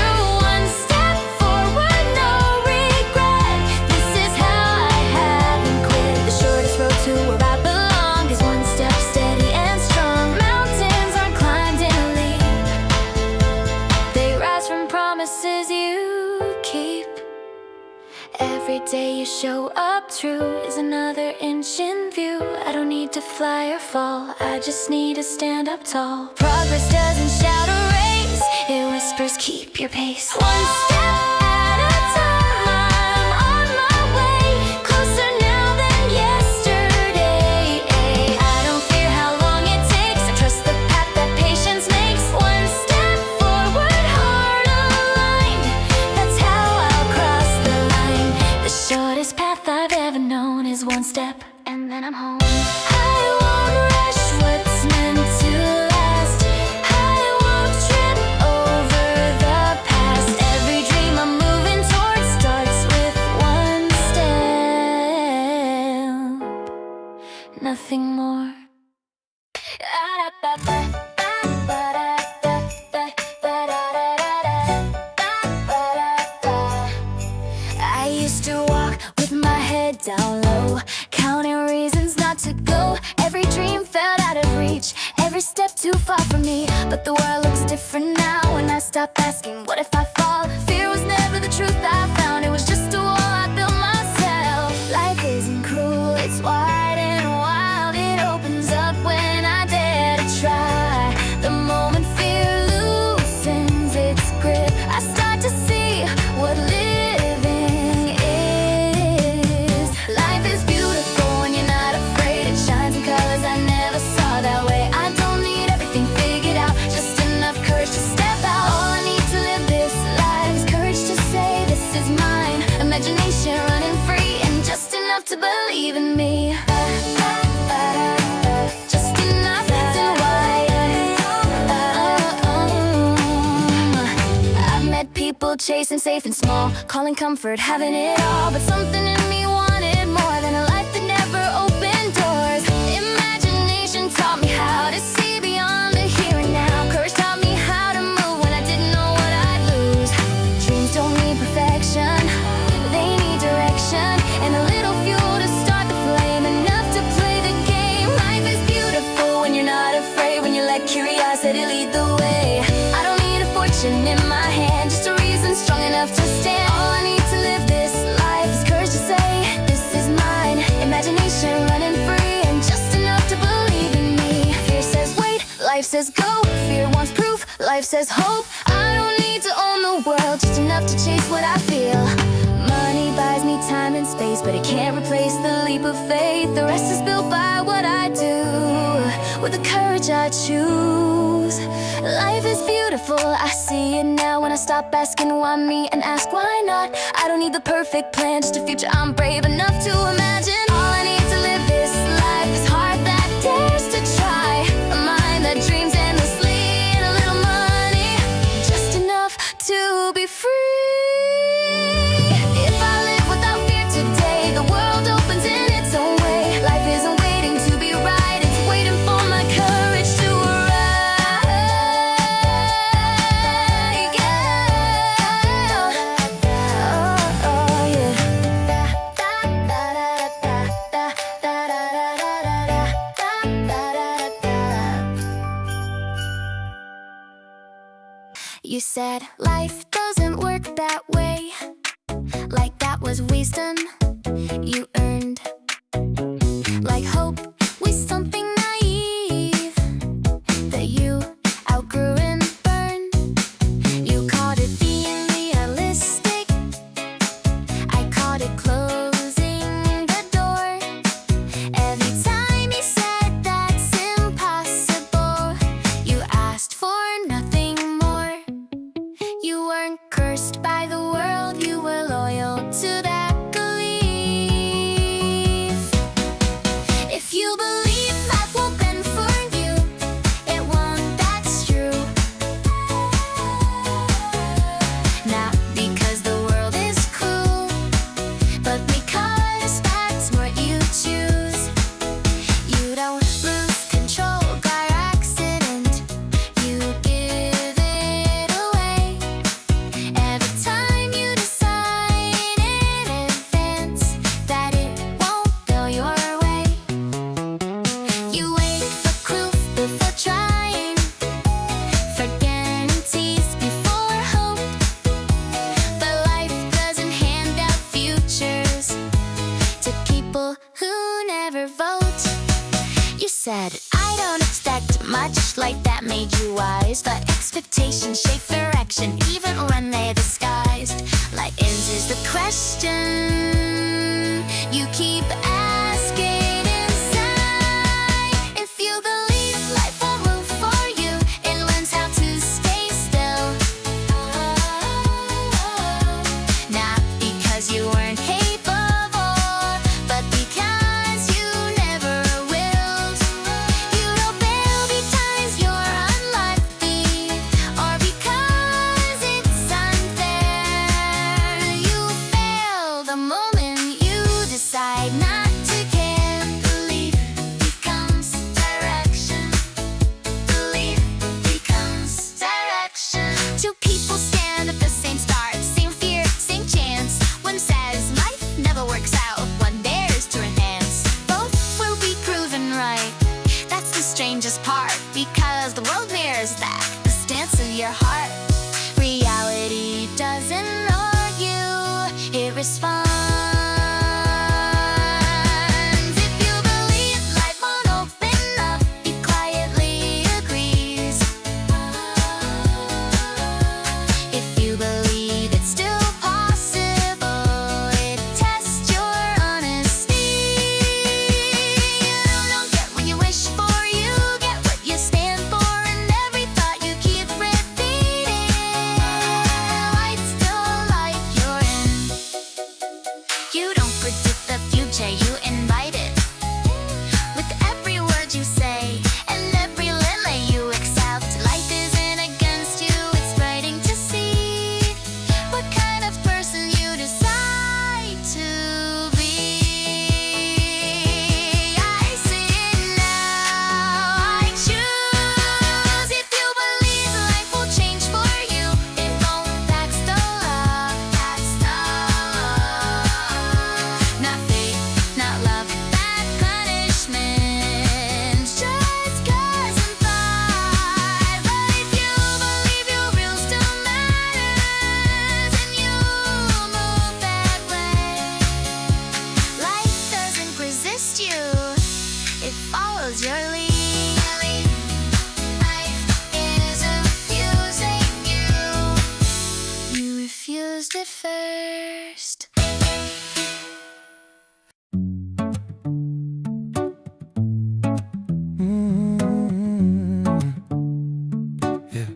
every day you show up true is another inch in view. I don't need to fly or fall, I just need to stand up tall. Progress doesn't shout a race, it whispers keep your pace. One step at a time, I'm on my way, closer now than yesterday. I don't fear how long it takes, I trust the path that patience makes. One step forward, heart aligned, that's how I'll cross the line. The shortest path I've ever known is one step, and then I'm home. I won't rush what's meant to last, I won't trip over the past. Every dream I'm moving towards starts with one step, nothing more. I used to walk with my head down low, counting reasons not to go. Every dream felt out of reach, every step too far from me. But the world looks different now when I stop asking, what if I fall? Fear was never the truth I found, it was just a wall I built myself. Life isn't cruel, it's wide and wild, it opens up when I dare to try. The moment fear loosens its grip, I start to see what living is. Life is beautiful when you're not afraid, it shines in colors I never saw that way. I don't need everything figured out, just enough courage to step out. All I need to live this life is courage to say this is mine, imagination running free, and just enough to believe in me. Just enough to I've met people chasing safe and small, calling comfort, having it all. But something in me wanted more than a life that never opened doors. Imagination taught me how to see beyond the here and now. Courage taught me how to move when I didn't know what I'd lose. Dreams don't need perfection, they need direction, and a little fuel to start the flame, enough to play the game. Life is beautiful when you're not afraid, when you let curiosity lead the way. I don't need a fortune in my hand, just a reason strong enough to stand. All I need to live this life is courage to say this is mine, imagination running free, and just enough to believe in me. Fear says wait, life says go, fear wants proof, life says hope. I don't need to own the world, just enough to chase what I feel. Money buys me time and space, but it can't replace the leap of faith. The rest is built by what I do, with the courage I choose. Life is beautiful, I see it now when I stop asking why me and ask why not. I don't need the perfect plan, just a future I'm brave enough to imagine. All I need to live this life is heart that dares to try, a mind that dreams endlessly, and a little money, just enough to be free. If I live without fear today, the world opens in its own way. Life isn't waiting to be right, it's waiting for my courage to arrive. You said life doesn't work that way, like that was wisdom you earned. Like hope was something naive that you outgrew and burned. You called it being realistic, I called it closing the door. Every time you said that's impossible, you asked for nothing more. You weren't cursed by the world, you were loyal to that belief. If you believe life will bend for you, it won't, that's true. Not because the world is cruel, but because that's what you choose. You don't lose control by accident, you give it away. Every time you decide lie disguised. Light ends is the question you keep asking inside. If you believe life will move for you, it learns how to stay still. Not because you weren't capable, but because you never willed. You know there'll be times you're unlucky, or because it's unfair. You fail the moment you decide not to care. Belief becomes direction. Belief becomes direction. Two people stand at the same start, same fear, same chance. One says life never works out, one dares to enhance. Both will be proven right. That's the strangest part, because the world mirrors that, the stance of your heart. Reality doesn't argue, it responds. If you believe life won't open up, it quietly agrees. If you believe it's still possible, it tests your honesty. You don't get what you wish for, you get what you stand for, and every thought you keep repeating. Life's still life you're in. You don't predict the future, you invite it. With every word you say and every limit you accept, life isn't against you, it's waiting to see what kind of person you decide to be. I see it now, I choose. If you believe life will change for you, it won't. That's the love, that's the love. Not fate, not love, bad punishment. Just cause I'm fine. But if you believe your real still matters, and you move that way, life doesn't resist you, it follows your lead. Life is refusing you. You refused it first. Yeah.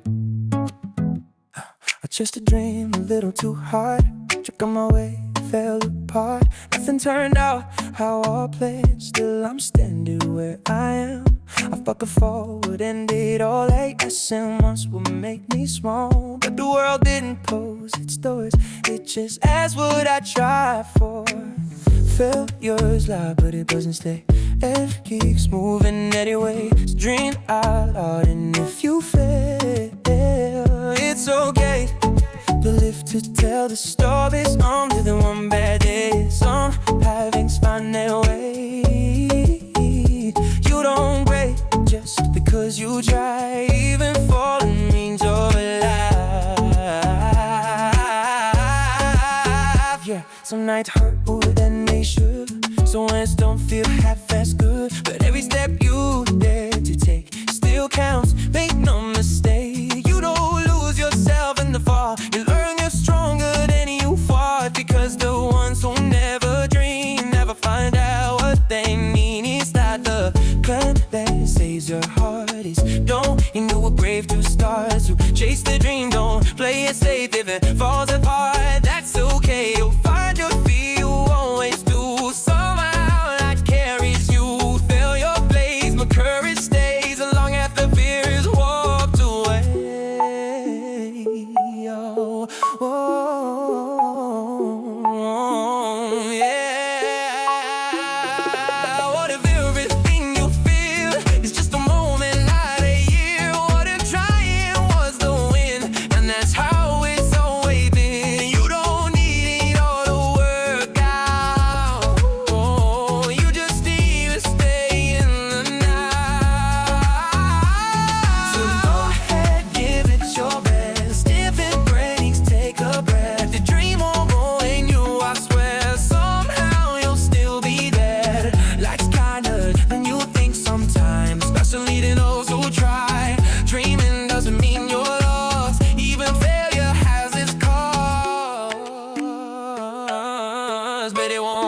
I chased a dream a little too hard. Took on my way, fell apart. Nothing turned out how I planned. Still I'm standing where I am. I fucking forward and did all I asked, and once would make me small. But the world didn't close its doors, it just asked what I tried for. Failures lie, but it doesn't stay. It keeps moving anyway. It's dream out loud, and if you fail, it's okay. To live to tell the stories. Only the one bad day. Some havings find their way. You don't break just because you try. Even falling means you're alive. Yeah, some nights hurt more than they should. Some Wednesdays don't feel half as good. But every step you dare to take still counts. Make no mistake, you don't lose yourself in the fall. You learn you're stronger than you fought. Because the ones who never dream never find out what they mean. It's not the plan that saves your heart. It's don't, and you were brave to start. So chase the dream, don't play it safe. If it falls apart, that's okay. You'll find your feet, you always do. Somehow life carries you. Fill your place, my courage stays long after fear is walked away. Oh, oh, yeah. What if everything you feel is just a moment, not a year? What if trying was the win? And that's how it's always been.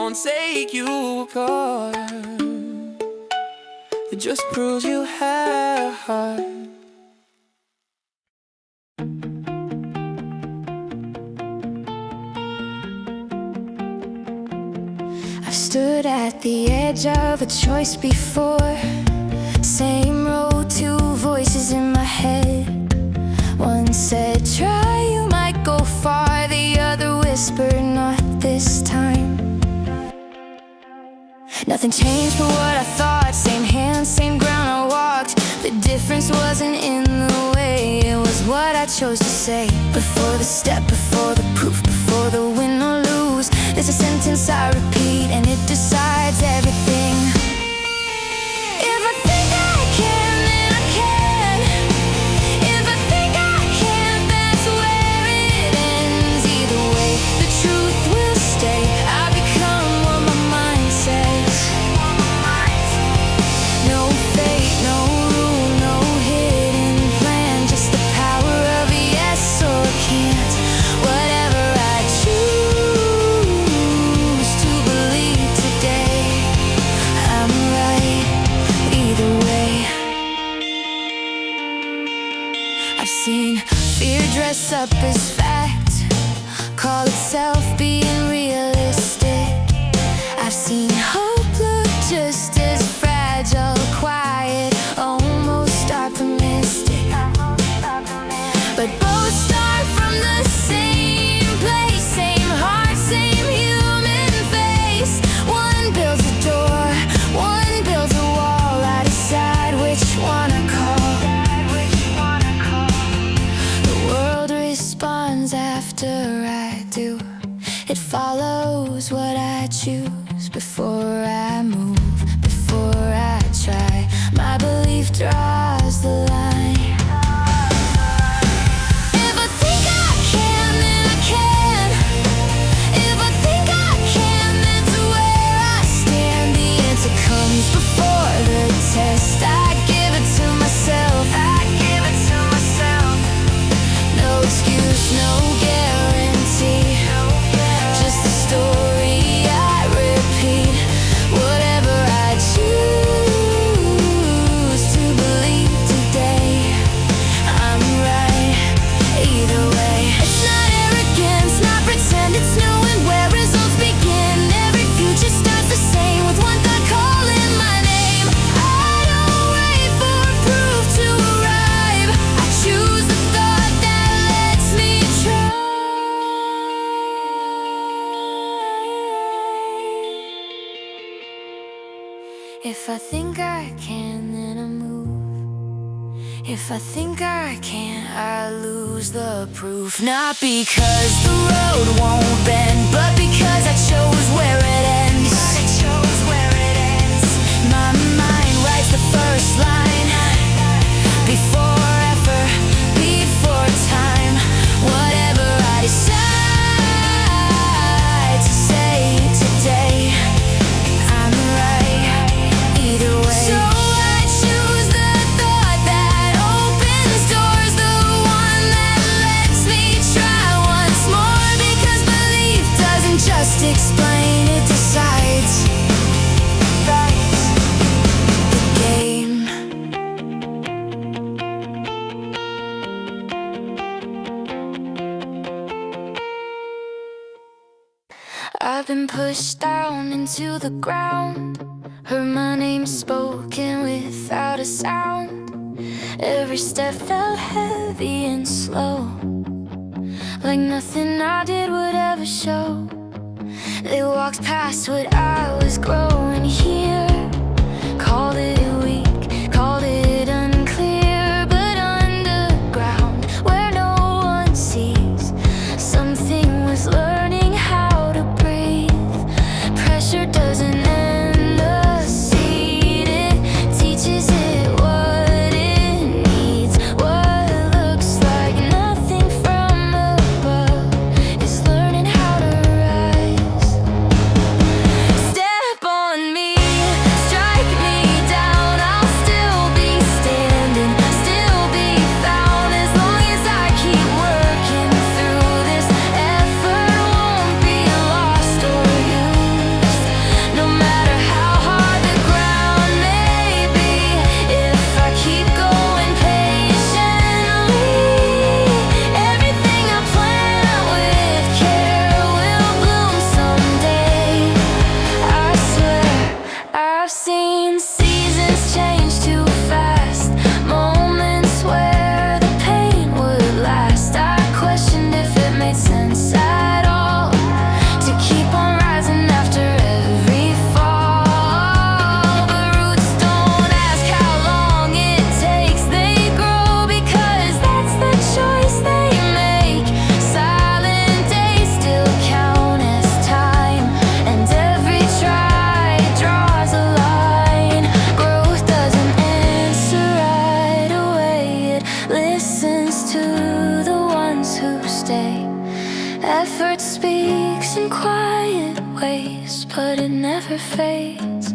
won't take you apart. It just proves you have heart. I've stood at the edge of a choice before. Same road, two voices in my head. One said, try, you might go far. The other whispered, not this time. Nothing changed but what I thought. Same hands, same ground I walked. The difference wasn't in the way, it was what I chose to say. Before the step, before the proof, before the win or lose, there's a sentence I repeat and it decides everything. If I think I can, then I can. If I think I can, that's where it ends. Either way, the truth will stay. I become what my mind says. No fate, no rule, no hidden plan. Just the power of a yes or can't. Whatever I choose to believe today, I'm right either way. I've seen fear dress up as fact, call itself being realistic. I've seen hope look just as fragile, quiet, almost optimistic. But both start from the same place, same heart, same human face. One builds a door, one builds a wall. I decide which one I call. The world responds after I do. It follows what I choose. Before I move, before I try, my belief draws the line. If I think I can, then I can. If I think I can, that's where I stand. The answer comes before the test. I give it to myself. I give it to myself. No excuse, no guarantee. Just a story I repeat. Whatever I choose to believe today, I'm right either way. It's not arrogance, not pretend. It's knowing where results begin. Every future starts the same with one thought calling my name. I don't wait for proof to arrive. I choose the thought that lets me try. If I think I can, then I move. If I think I can't, I lose the proof. Not because the road won't bend, but because I chose where it ends. My mind writes the first line. Before effort, before time. Whatever I decide to say today, I'm right either way. So I choose the thought that opens doors, the one that lets me try once more. Because belief doesn't just explain, it decides. That's the game. I've been pushed down into the ground, heard my name spoken without a sound. Every step felt heavy and slow, like nothing I did would ever show. They walked past what I was growing here, called it weak, called it unclear. But underground, where no one sees, something was learning how to breathe. Pressure doesn't end the seed, it teaches it what it needs. What looks like nothing from above is learning how to rise. Step on me, Effort speaks in quiet ways, but it never fades.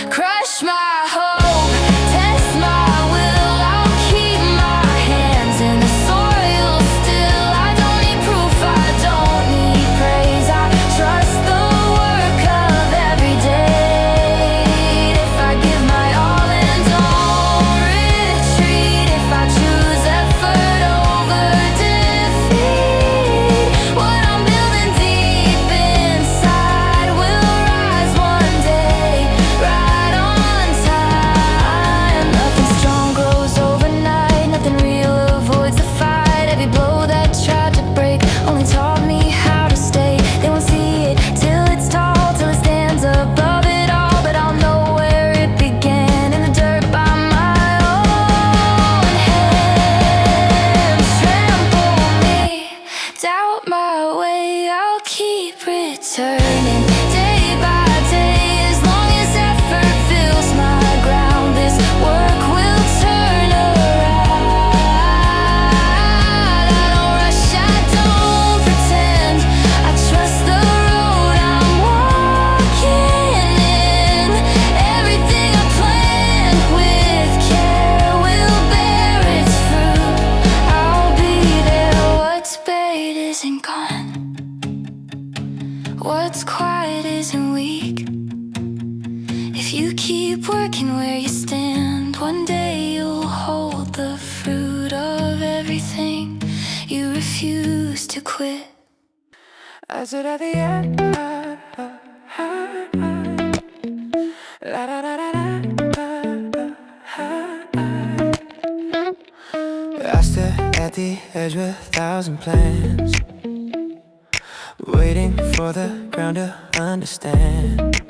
Crush my hope, test my will. I'll keep my hands in the soil still. I don't need proof, I don't need praise. I trust the work of every day. If I give my all and don't retreat, if I choose effort over defeat, what I'm building deep inside will rise one day, right on time. Nothing strong grows overnight, nothing real avoids the fight. Every blow that tried to break only taught me how to stay. They won't see it till it's tall, till it stands above it all. But I'll know where it began, in the dirt by my own hands. Trample me, doubt my way, I'll keep returning day by day. As long as effort fills my ground, this work will turn around. I don't rush, I don't pretend, I trust the road I'm walking in. Everything I plan with care will bear its fruit. I'll be there, what's buried isn't gone, what's quiet isn't weak. If you keep working where you stand, one day you'll hold the fruit of everything you refuse to quit. I sit at the end. La da da da da. I stare at the edge with 1,000 plans, waiting for the ground to understand.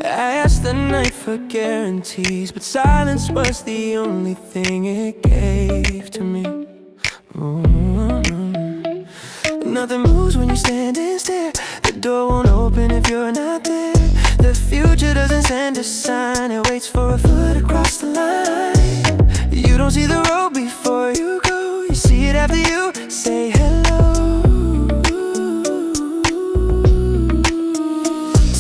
I asked the night for guarantees, but silence was the only thing it gave to me. Nothing moves when you stand and stare. The door won't open if you're not there. The future doesn't send a sign, it waits for a foot across the line. You don't see the road before you go, you see it after you say hello.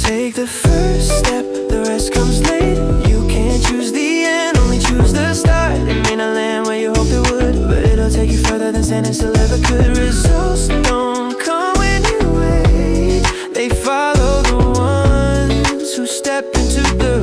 Take the first step, the rest comes late. You can't choose the end, only choose the start. It may not land where you hoped it would, but it'll take you further than standing still ever could. Results don't come when you wait, they follow the ones who step into the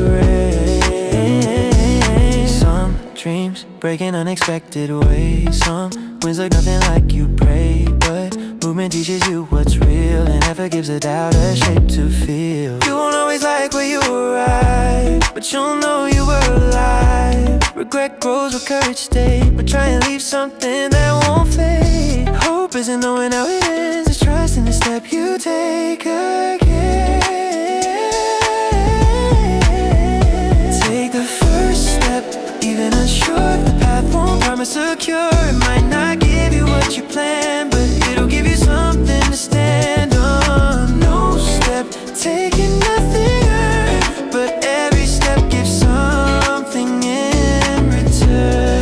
rain. Some dreams break in unexpected ways, some wins look nothing like you prayed, but movement teaches you what's real, and effort gives a doubt a shape to feel. You won't always like where you arrive, but you'll know you were alive. Regret grows where courage stayed, but try and leave something that won't fade. Hope isn't knowing how it ends, it's trust in the step you take again. Take the first step, even unsure if the path won't promise secure. It might not give you what you planned, but it'll give you something to stand on. No step taking, nothing earned, but every step gives something in return.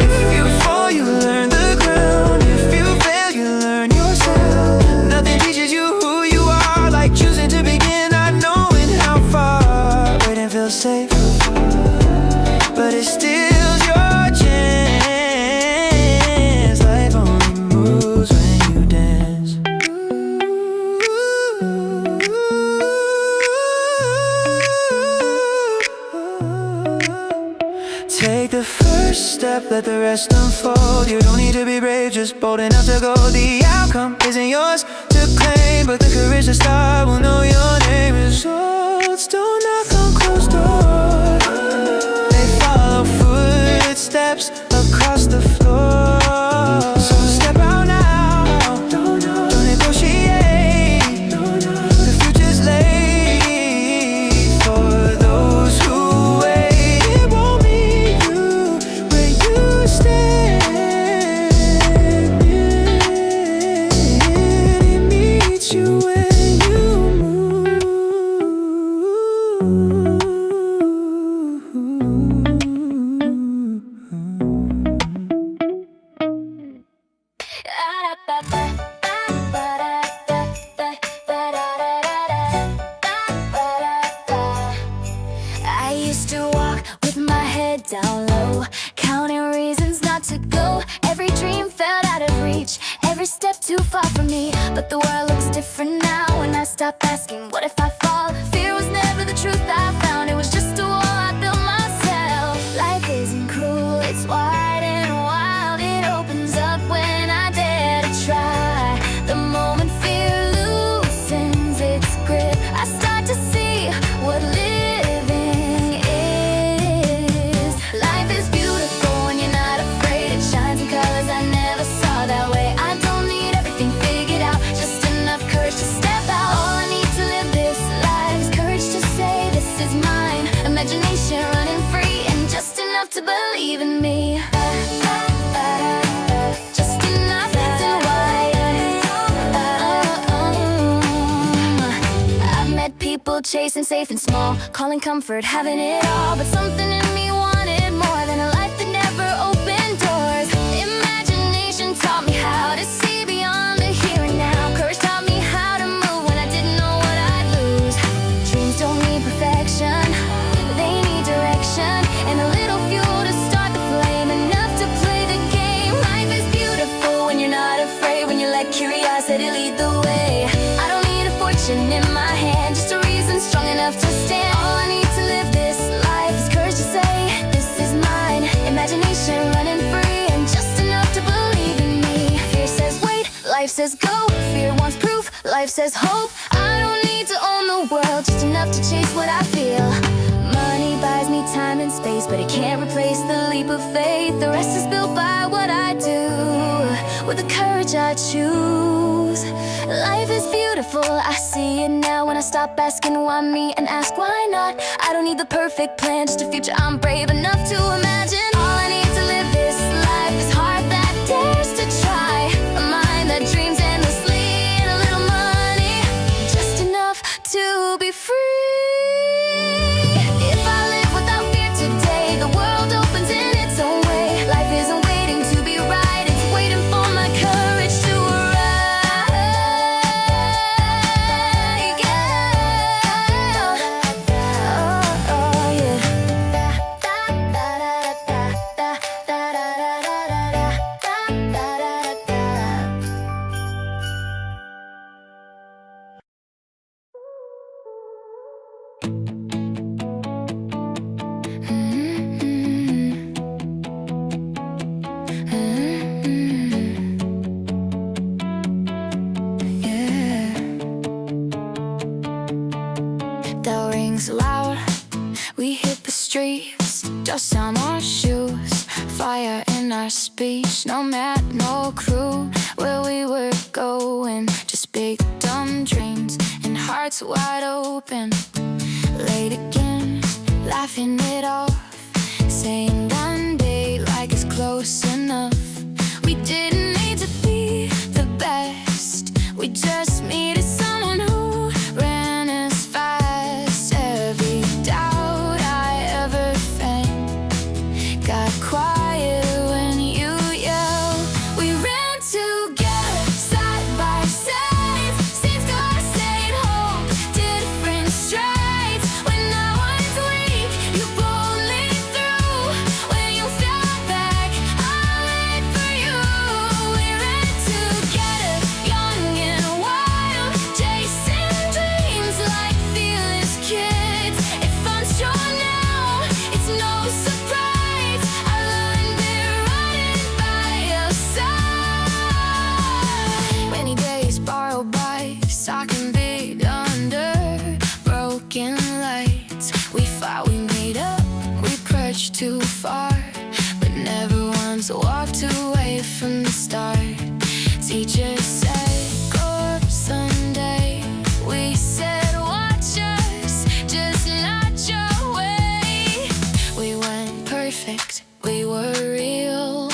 If you fall, you learn the ground. If you fail, you learn yourself. Nothing teaches you who you are like choosing to begin not knowing how far. Waiting feels safe, but it steals your chance. Life only moves when you dance. Take the first step, let the rest unfold. You don't need to be brave, just bold enough to go. The outcome isn't yours to claim, but the courage to start will know your name. Results don't knock on closed doors, they follow footsteps across the floor. So step out now, don't negotiate. The future's laid for those who wait. It won't meet you where you stand. It meets you when you move. reach every step too far from me. But the world looks different now when I stop asking, what if I fall? Fear was never the truth I found, it was just a wall I built myself. Life isn't cruel, it's wide and wild. It opens up when I dare to try. The moment fear loosens its grip, I start to see what living is. Life is beautiful when you're not afraid. It shines in colors I never saw that way. I don't need everything figured out, just enough courage to step out. All I need to live this life is courage to say this is mine. Imagination running free and just enough to believe in me. Just enough to I've met people chasing safe and small, calling comfort, having it all. But something in me wanted more than a life that never opened doors. Imagination taught me how to see beyond the here and now. Courage taught me how to move when I didn't know what I'd lose. Dreams don't need perfection, they need direction, and a little fuel to start the flame, enough to play the game. Life is beautiful when you're not afraid, when you let curiosity lead the way. I don't need a fortune in my hand, just a reason strong enough to stand. All I need to live this life is courage to say this is mine. Imagination running free and just enough to believe in me. Fear says wait, life says go. Fear wants proof, life says hope. I don't need to own the world, just enough to chase what I feel. Money buys me time and space, but it can't replace the leap of faith. The rest is built by what I do, with the courage I choose. Life is beautiful, I see it now when I stop asking why me and ask why not. I don't need the perfect plan, just a future I'm brave enough to imagine. All I need to live this life is heart that dares to try, a mind that dreams endlessly, and a little money, just enough to be free. If I live without fear today, the world opens in its own way. Life isn't waiting to be right, it's waiting for my courage to arrive. Bell rings loud, we hit the streets, dust on our shoes, fire in our speech. No map, no clue where we were going, just big dumb dreams and hearts wide open. Late again, laughing it off, saying one day like it's close enough. We didn't need to be the best, we just needed someone who ran as fast. Every doubt I ever felt got quiet when you yelled. We ran together, side by side, seems God stayed home, different strides. When I was weak, you pulled me through. When you fell back, I wait for you. We ran together, young and wild, chasing dreams like fearless kids. If I'm strong now, it's no surprise, I learned it running by your side. Many days borrowed bikes, talking big under broken lights. We fought, we made up, we pushed too far, but never once walked away from the start. Teachers said, go up Sunday. We said, watch us, just not your way. We weren't perfect, we were real.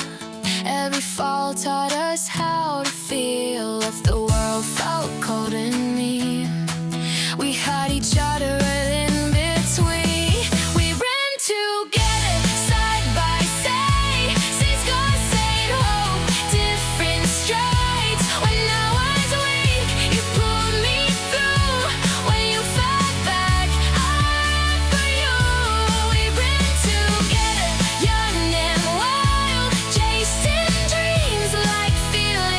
Every fall taught us how to feel. If the world felt cold in me, we had each other in between. We ran together, side by side, since God stayed home, different strides. When I was weak, you pulled me through. When you fell back, I ran for you. We ran together, young and wild, chasing dreams like fearless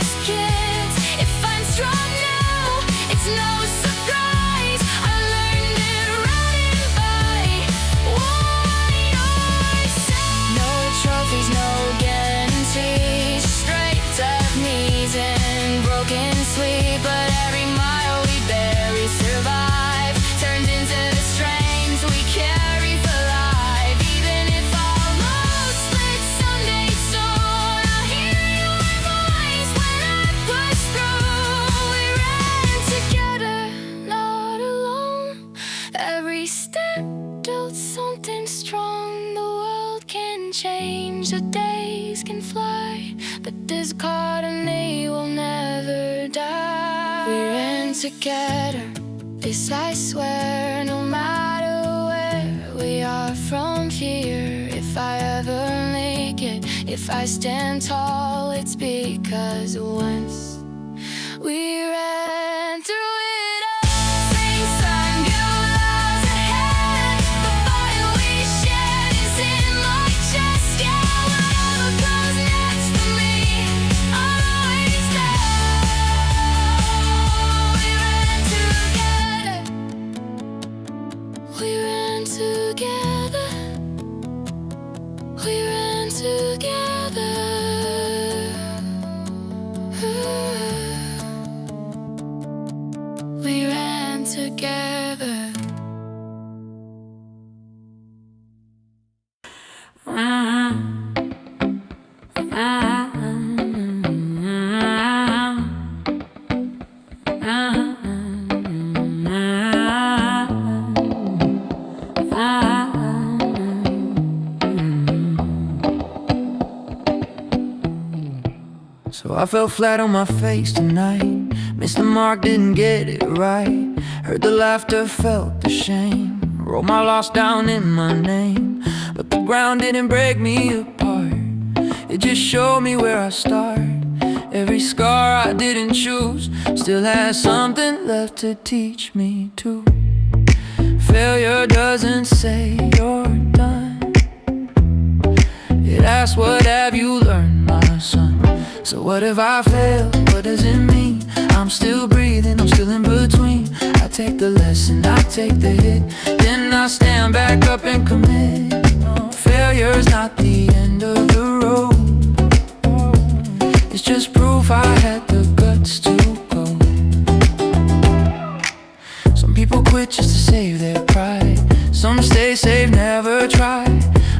together. This I swear, no matter where we are from here. If I ever make it, if I stand tall, it's because once we ran through it all. Things I knew lies ahead. The fire we shared is in my chest. Yeah, whatever comes next for me, I'm always there. We ran together. We ran together. We ran together. We ran together. So I fell flat on my face tonight. Missed the mark, didn't get it right. Heard the laughter, felt the shame. Wrote my loss down in my name. But the ground didn't break me apart. It just showed me where I start. Every scar I didn't choose still has something left to teach me too. Failure doesn't say you're done. It asks, what have you learned, my son? So what if I fail? What does it mean? I'm still breathing, I'm still in between. I take the lesson, I take the hit, then I stand back up and commit. Failure's not the end of the road. It's just proof I had the guts to go. Some people quit just to save their pride. Some stay safe, never try.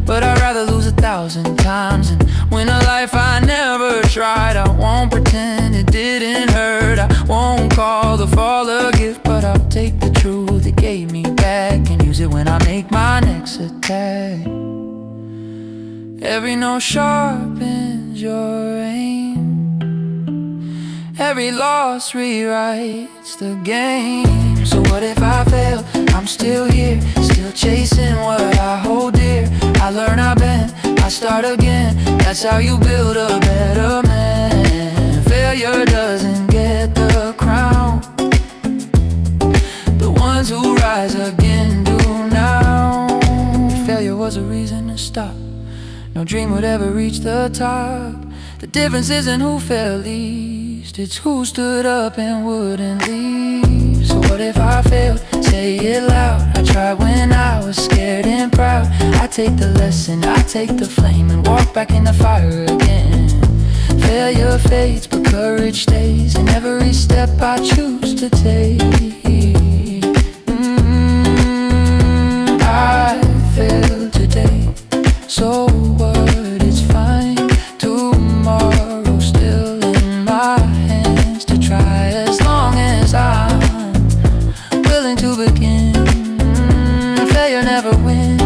But I'd rather lose 1,000 times and win a life I never tried. I won't pretend it didn't hurt. I won't call the fall a gift, but I'll take the truth it gave me back and use it when I make my next attack. Every note sharpens your aim. Every loss rewrites the game. So what if I fail? I'm still here, still chasing what I hold dear. I learn, I bend, I start again. That's how you build a better man. Failure doesn't get the crown. The ones who rise again do now. If failure was a reason to stop, no dream would ever reach the top. The difference isn't who fell least, it's who stood up and wouldn't leave. So what if I failed? Say it loud. I tried when I was scared and proud. I take the lesson, I take the flame and walk back in the fire again. Failure fades, but courage stays in every step I choose to take. I failed today, so what? It's fine. Tomorrow's still in my hands to try, as long as I'm willing to begin. Failure never wins.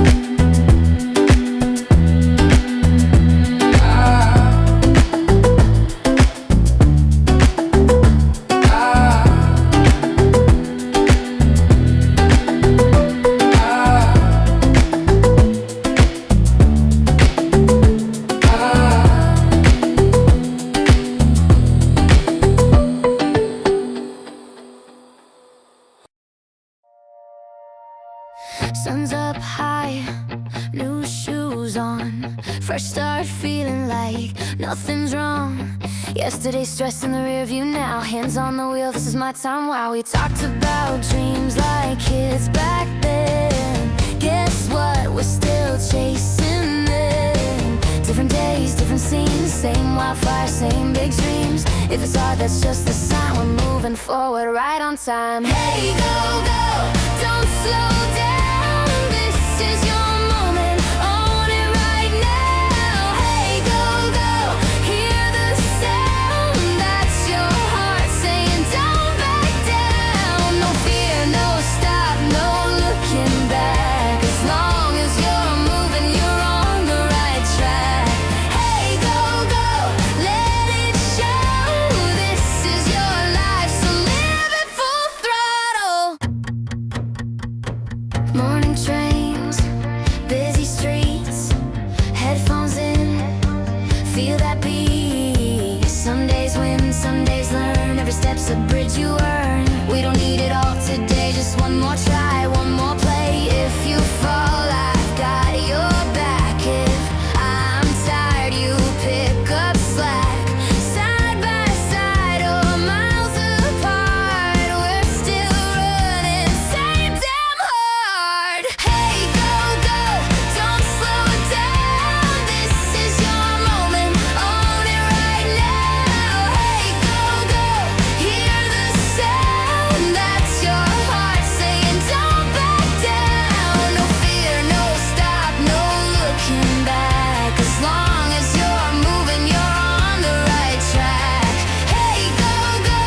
Sun's up high, new shoes on. Fresh start, feeling like nothing's wrong. Yesterday's stress in the rear view now. Hands on the wheel, this is my time. Wow, we talked about dreams like kids back then. Guess what? We're still chasing them. Different days, different scenes. Same wildfire, same big dreams. If it's hard, that's just a sign. We're moving forward right on time. Hey, go, go, don't slow down. This is your moment, own it right now. Hey, go, go, hear the sound. That's your heart saying don't back down. No fear, no stop, no looking back. As long as you're moving, you're on the right track. Hey, go, go, let it show. This is your life, so live it full some days learn, every step's a bridge you earn. We don't need it all today, just one more try, one more play. If you fall, I've got your back. If I'm tired, you pick up slack. Side by side or miles apart, we're still running same damn hard. Hey, go, go, don't slow down. This is your moment, own it right now. Hey, go, go, hear the sound. That's your heart saying don't back down. No fear, no stop, no looking back. As long as you're moving, you're on the right track. Hey, go, go,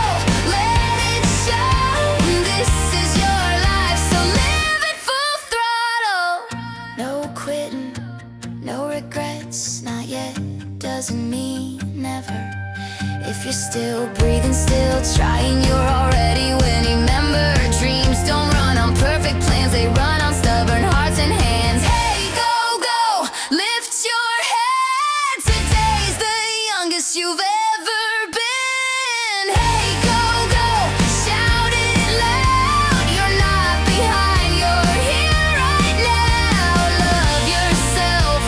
let it show. This is your life, so live it full throttle. No quitting, no regrets, not yet doesn't mean never. If you're still breathing, still trying, you're already winning. Remember, dreams don't run on perfect plans, they run on stubborn hearts and hands. Hey, go, go, lift your head. Today's the youngest you've ever been. Hey, go, go, shout it loud. You're not behind, you're here right now. Love yourself,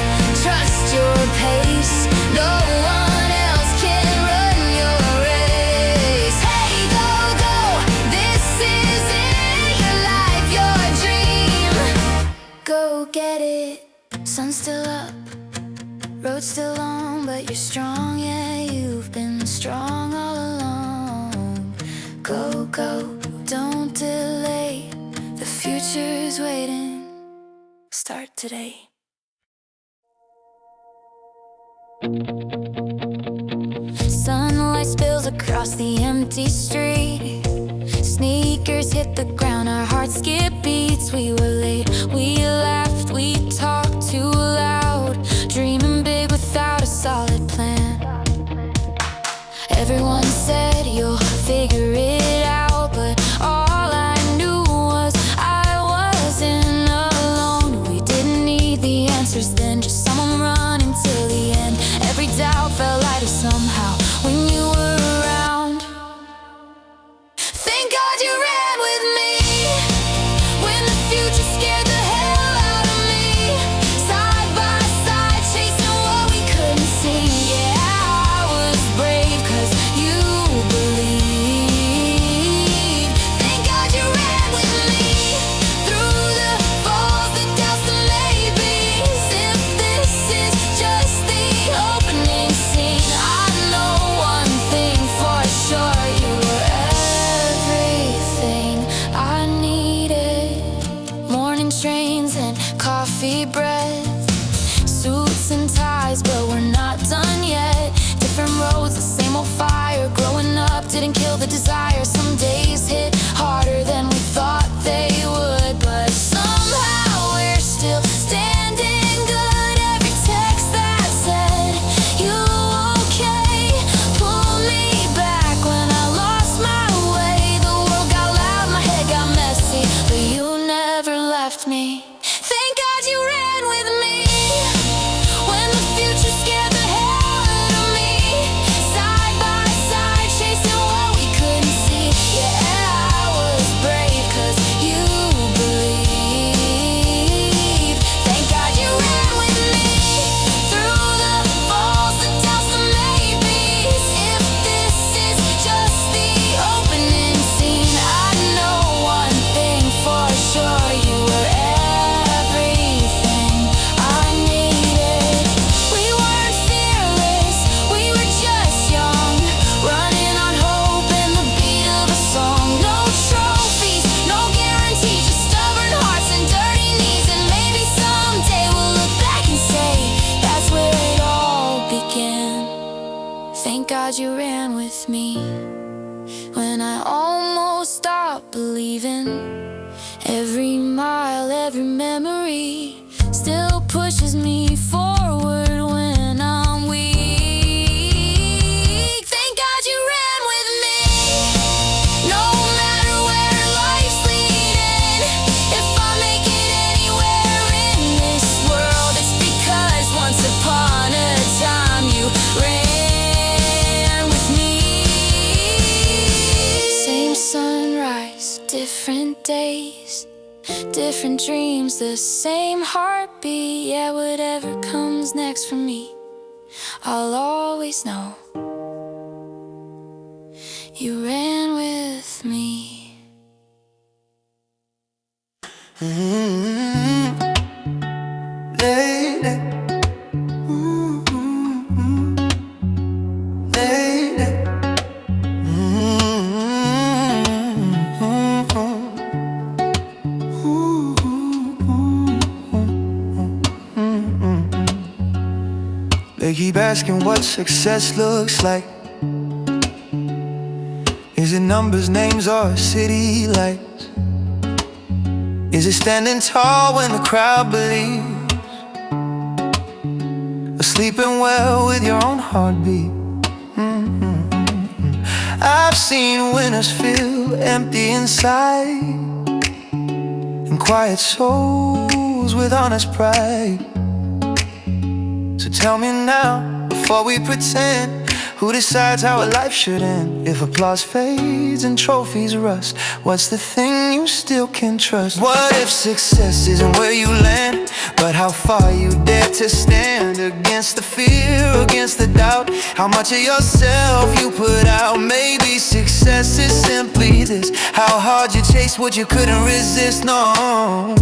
trust your pace. No one else can run your race. Hey, go, go, this is it. Your life, your dream. Go get it. Sun's still up, road's still long, but you're strong, yeah, you've been strong all along. Go, go, don't delay. The future's waiting. Start today. Sunlight spills across the empty street. Sneakers hit the ground, our hearts skip beats. We were late, we laughed, we talked too loud. Dreaming big without a solid plan. Everyone said you'll figure it out, but all I knew was I wasn't alone. We didn't need the answers then, just someone running till the end. Every doubt felt lighter somehow when you were around. Thank God you ran with me when the future scared the hell out of me. Side by side, chasing what we couldn't see. Yeah, I was brave 'cause you believed. Thank God you ran with me through the falls, the doubts, the maybes. If this is just the opening scene, I know one thing for sure: you were everything I needed. Morning trains and coffee breath, suits and ties, but we're not done yet. Different roads, the same old fire. Growing up didn't kill the desire. Some days hit harder than we thought they would, but somehow we're still standing good. Every text that said, "You okay?" pulled me back when I lost my way. The world got loud, my head got messy, but you never left me. Thank God you ran with me when the future scared the hell out of me. Side by side, chasing what we couldn't see. Yeah, I was brave 'cause you believed. Thank God you ran with me through the falls, the doubts, the maybes. If this is just the opening scene, I know one thing for sure: you were everything I needed. We weren't fearless, we were just young, running on hope and the beat of a song. No trophies, no guarantees, just stubborn hearts and dirty knees. And maybe someday we'll look back and say that's where it all began. Thank God you ran with me when I almost stopped believing. Every mile, every memory still pushes me forward when I'm weak. Thank God you ran with me. No matter where life's leading, if I make it anywhere in this world, it's because once upon a time you ran with me. days, different dreams, the same heartbeat. Yeah, whatever comes next for me, I'll always know you ran with me. Lady, lady, they keep asking what success looks like. Is it numbers, names, or city lights? Is it standing tall when the crowd believes? Or sleeping well with your own heartbeat? I've seen winners feel empty inside, and quiet souls with honest pride. So tell me now, before we pretend, who decides how a life should end? If applause fades and trophies rust, what's the thing you still can trust? What if success isn't where you land, but how far you dare to stand against the fear, against the doubt? How much of yourself you put out? Maybe success is simply this: how hard you chase what you couldn't resist. No,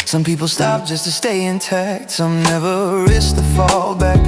some people stop just to stay intact. Some never risk the fall back,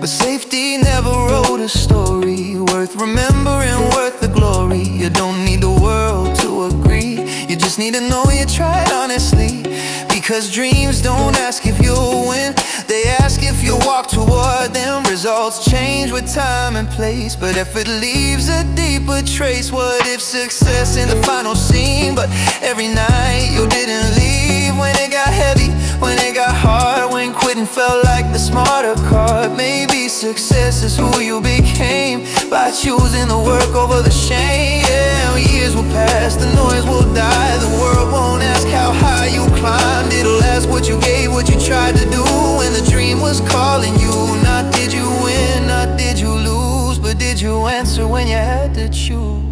but safety never wrote a story worth remembering, worth the glory. You don't need the world to agree, you just need to know you tried honestly. Because dreams don't ask if you'll win, they ask if you walk toward them. Results change with time and place, but effort leaves a deeper trace. What if success in the final scene, but every night you didn't leave? When it got heavy, when it got hard, when quitting felt like the smarter card. Maybe success is who you became by choosing the work over the shame. Yeah, years will pass, the noise will die, the world won't ask how high you climbed. It'll ask what you gave, what you tried to do when the dream was calling you. Not did you win, not did you lose, but did you answer when you had to choose?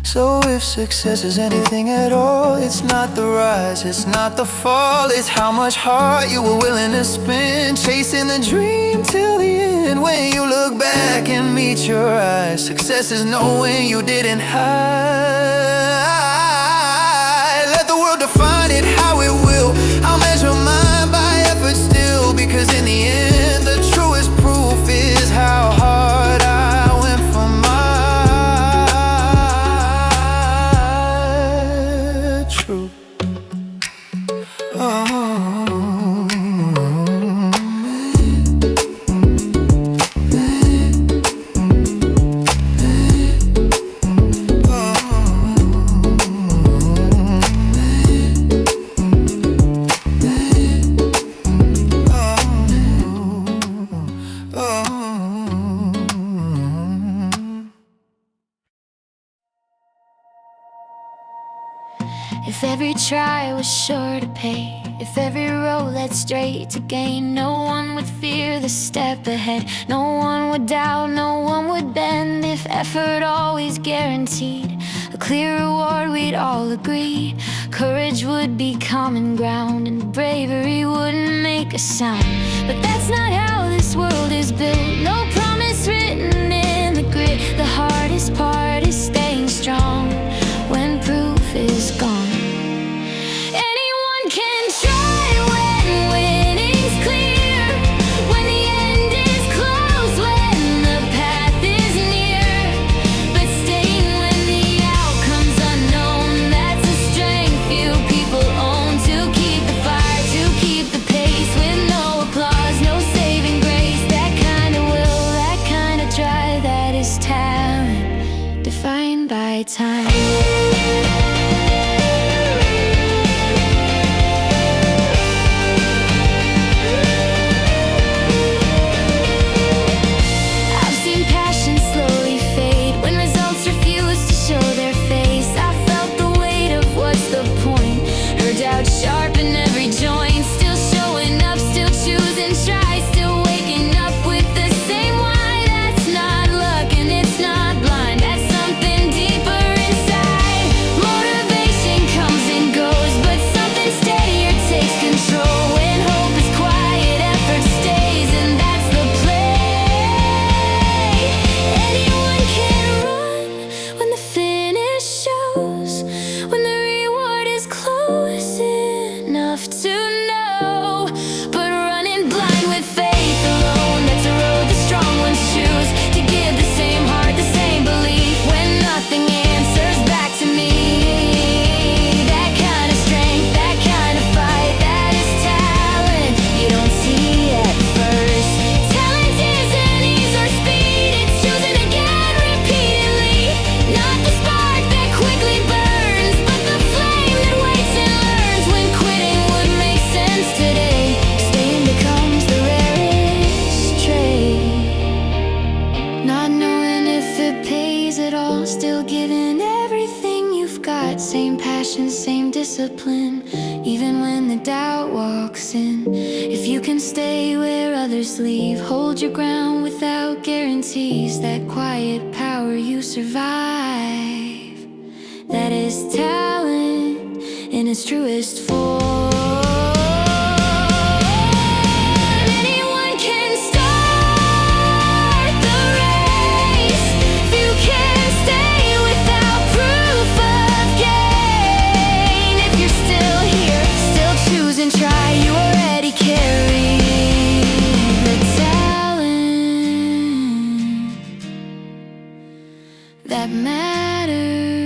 So if success is anything at all, it's not the rise, it's not the fall, it's how much heart you were willing to spend chasing the dream till the end. When you look back and meet your eyes, success is knowing you didn't hide. Let the world define it how it will, I'll measure mine by effort still. Because in the end, the truest proof is how hard I went for my truth. If every try was sure to pay, if every road led straight to gain, no one would fear the step ahead, no one would doubt, no one would bend. If effort always guaranteed a clear reward, we'd all agree courage would be common ground and bravery wouldn't make a sound. But that's not how this world is built, no promise written in the grit. The hardest part is staying strong when proof is gone. Anyone can try when winning's clear, when the end is close, when the path is near. But staying when the outcome's unknown, that's a strength few people own. To keep the fire, to keep the pace with no applause, no saving grace. That kind of will, that kind of drive, that is talent defined by time. The still giving everything you've got. Same passion, same discipline, even when the doubt walks in. If you can stay where others leave, hold your ground without guarantees. That quiet power you survive, that is talent in its truest form. Anyone can start the race. If you can stay without proof of gain. If you're still here, still choose and try, you already carry the talent that matters.